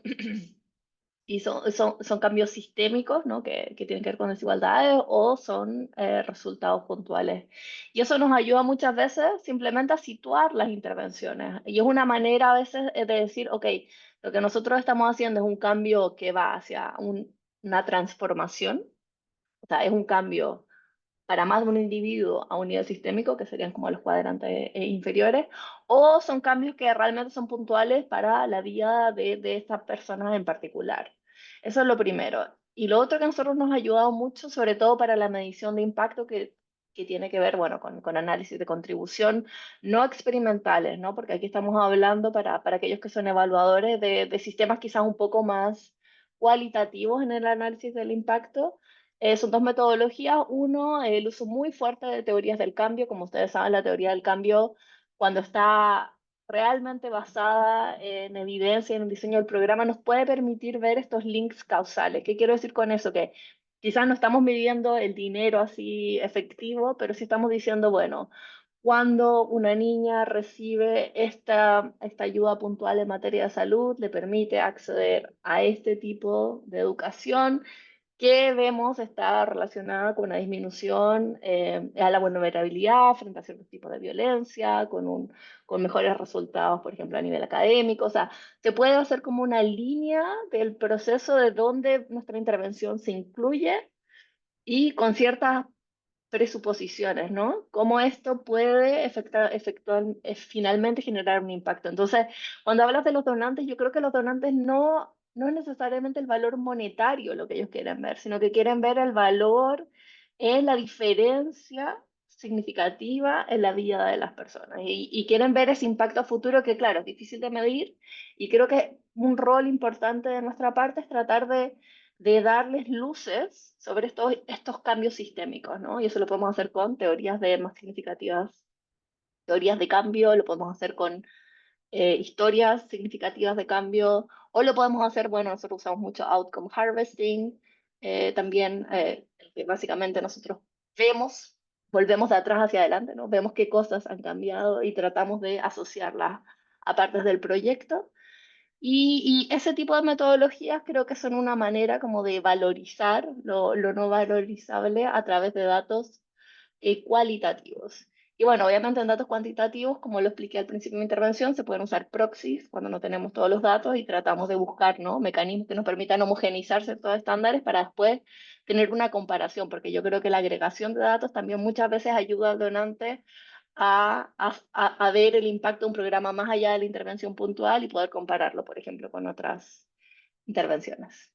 y son cambios sistémicos, ¿no? Que tienen que ver con desigualdades o son resultados puntuales. Y eso nos ayuda muchas veces simplemente a situar las intervenciones. Y es una manera a veces de decir, ok, lo que nosotros estamos haciendo es un cambio que va hacia una transformación, o sea, es un cambio para más de un individuo a un nivel sistémico, que serían como los cuadrantes inferiores, o son cambios que realmente son puntuales para la vida de estas personas en particular. Eso es lo primero. Y lo otro que a nosotros nos ha ayudado mucho, sobre todo para la medición de impacto, que tiene que ver, bueno, con análisis de contribución no experimentales, ¿no? Porque aquí estamos hablando para aquellos que son evaluadores de sistemas quizás un poco más cualitativos en el análisis del impacto. Son dos metodologías. Uno, el uso muy fuerte de teorías del cambio. Como ustedes saben, la teoría del cambio, cuando está realmente basada en evidencia, en el diseño del programa, nos puede permitir ver estos links causales. ¿Qué quiero decir con eso? Que quizás no estamos midiendo el dinero así efectivo, pero sí estamos diciendo, bueno, cuando una niña recibe esta ayuda puntual en materia de salud, le permite acceder a este tipo de educación que vemos está relacionada con una disminución a la vulnerabilidad frente a ciertos tipos de violencia, con mejores resultados, por ejemplo, a nivel académico. O sea, se puede hacer como una línea del proceso de donde nuestra intervención se incluye y con ciertas presuposiciones, ¿no? Cómo esto puede finalmente generar un impacto. Entonces, cuando hablas de los donantes, yo creo que los donantes no es necesariamente el valor monetario lo que ellos quieren ver, sino que quieren ver el valor en la diferencia significativa en la vida de las personas y quieren ver ese impacto a futuro que, claro, es difícil de medir y creo que un rol importante de nuestra parte es tratar de darles luces sobre estos cambios sistémicos, ¿no? Y eso lo podemos hacer con teorías de más significativas, teorías de cambio, lo podemos hacer con historias significativas de cambio, o lo podemos hacer, bueno, nosotros usamos mucho outcome harvesting, también que básicamente nosotros vemos, volvemos de atrás hacia adelante, ¿no? Vemos qué cosas han cambiado y tratamos de asociarlas a partes del proyecto. Y ese tipo de metodologías creo que son una manera como de valorizar lo no valorizable a través de datos cualitativos. Y bueno, obviamente en datos cuantitativos, como lo expliqué al principio de mi intervención, se pueden usar proxies cuando no tenemos todos los datos y tratamos de buscar, ¿no? Mecanismos que nos permitan homogeneizar ciertos estándares para después tener una comparación, porque yo creo que la agregación de datos también muchas veces ayuda al donante a ver el impacto de un programa más allá de la intervención puntual y poder compararlo, por ejemplo, con otras intervenciones.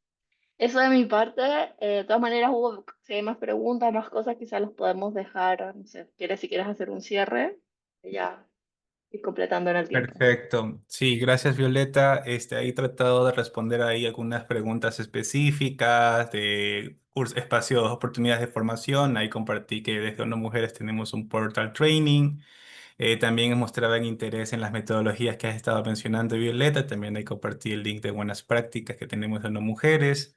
Eso de mi parte. De todas maneras, Hugo, si hay más preguntas, más cosas, quizás los podemos dejar, no sé, si quieres hacer un cierre, ya ir completando en el tiempo. Perfecto. Sí, gracias Violeta. Ahí he tratado de responder ahí algunas preguntas específicas de espacios, oportunidades de formación. Ahí compartí que desde ONU Mujeres tenemos un portal training. También mostraban interés en las metodologías que has estado mencionando, Violeta. También ahí compartí el link de buenas prácticas que tenemos en ONU Mujeres.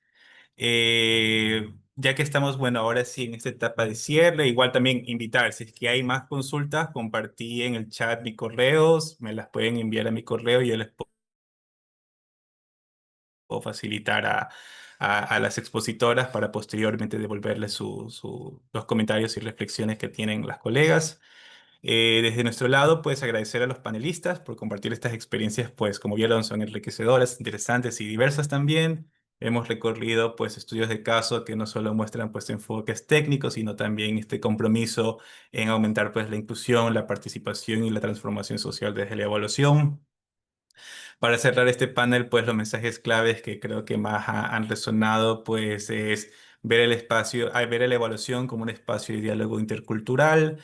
Ya que estamos, bueno, ahora sí en esta etapa de cierre, igual también invitar, si es que hay más consultas, compartí en el chat mis correos, me las pueden enviar a mi correo y yo les puedo facilitar a las expositoras para posteriormente devolverles los comentarios y reflexiones que tienen las colegas. Desde nuestro lado, pues agradecer a los panelistas por compartir estas experiencias, pues como vieron, son enriquecedoras, interesantes y diversas también. Hemos recorrido pues estudios de caso que no solo muestran pues enfoques técnicos, sino también este compromiso en aumentar pues la inclusión, la participación y la transformación social desde la evaluación. Para cerrar este panel, pues los mensajes claves que creo que más han resonado, pues es ver el espacio, ver la evaluación como un espacio de diálogo intercultural,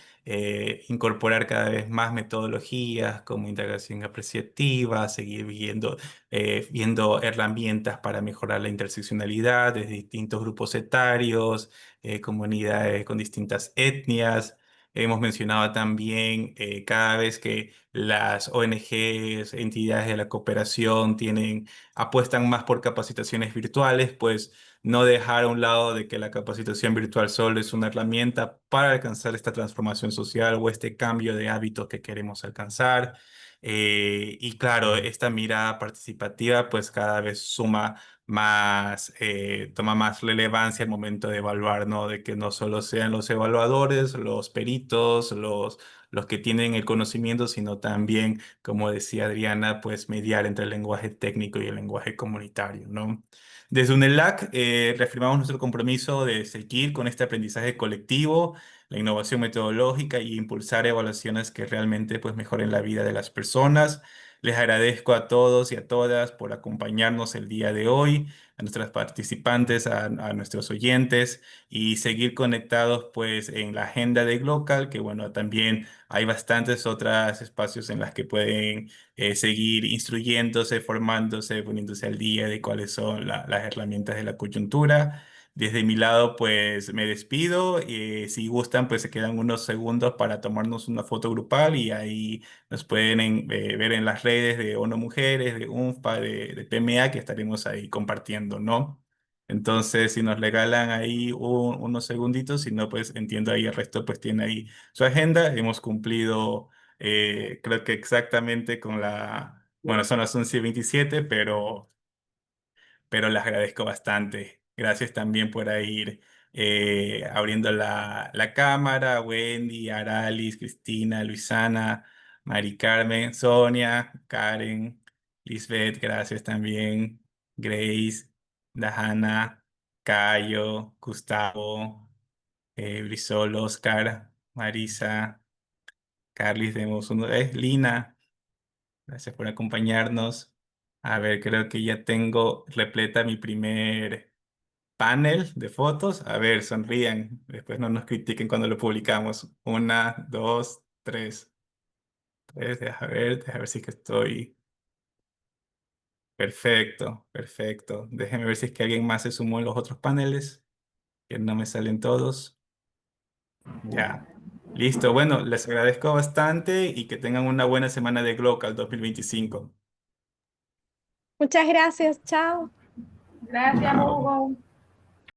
incorporar cada vez más metodologías como integración apreciativa, seguir viendo herramientas para mejorar la interseccionalidad de distintos grupos etarios, comunidades con distintas etnias. Hemos mencionado también cada vez que las ONGs, entidades de la cooperación apuestan más por capacitaciones virtuales, pues no dejar a un lado de que la capacitación virtual solo es una herramienta para alcanzar esta transformación social o este cambio de hábitos que queremos alcanzar. Y claro, esta mirada participativa pues cada vez toma más relevancia al momento de evaluar, ¿no? De que no solo sean los evaluadores, los peritos, los que tienen el conocimiento, sino también, como decía Adriana, pues mediar entre el lenguaje técnico y el lenguaje comunitario, ¿no? Desde UNELAC reafirmamos nuestro compromiso de seguir con este aprendizaje colectivo, la innovación metodológica y impulsar evaluaciones que realmente pues mejoren la vida de las personas. Les agradezco a todos y a todas por acompañarnos el día de hoy, a nuestras participantes, a nuestros oyentes y seguir conectados pues en la agenda de Glocal, que bueno, también hay bastantes otros espacios en los que pueden seguir instruyéndose, formándose, poniéndose al día de cuáles son las herramientas de la coyuntura. Desde mi lado, pues me despido. Si gustan, pues se quedan unos segundos para tomarnos una foto grupal y ahí nos pueden ver en las redes de ONU Mujeres, de UNFPA, de PMA, que estaremos ahí compartiendo, ¿no? Entonces, si nos regalan ahí unos segunditos, si no, pues entiendo ahí el resto, pues tiene ahí su agenda. Hemos cumplido, creo que exactamente con bueno, son las 11:27, pero les agradezco bastante. Gracias también por ir abriendo la cámara, Wendy, Aralis, Cristina, Luisana, Mari Carmen, Sonia, Karen, Lisbeth, gracias también, Grace, Dajana, Cayo, Gustavo, Brisol, Oscar, Marisa, Carlis, Lina. Gracias por acompañarnos. A ver, creo que ya tengo repleta mi primer panel de fotos. A ver, sonrían. Después no nos critiquen cuando lo publicamos. Una, dos, tres. Deja ver si es que estoy. Perfecto, perfecto. Déjenme ver si es que alguien más se sumó en los otros paneles, que no me salen todos. Ya. Listo. Bueno, les agradezco bastante y que tengan una buena semana de Glocal 2025. Muchas gracias, chao. Gracias, Chao. Hugo.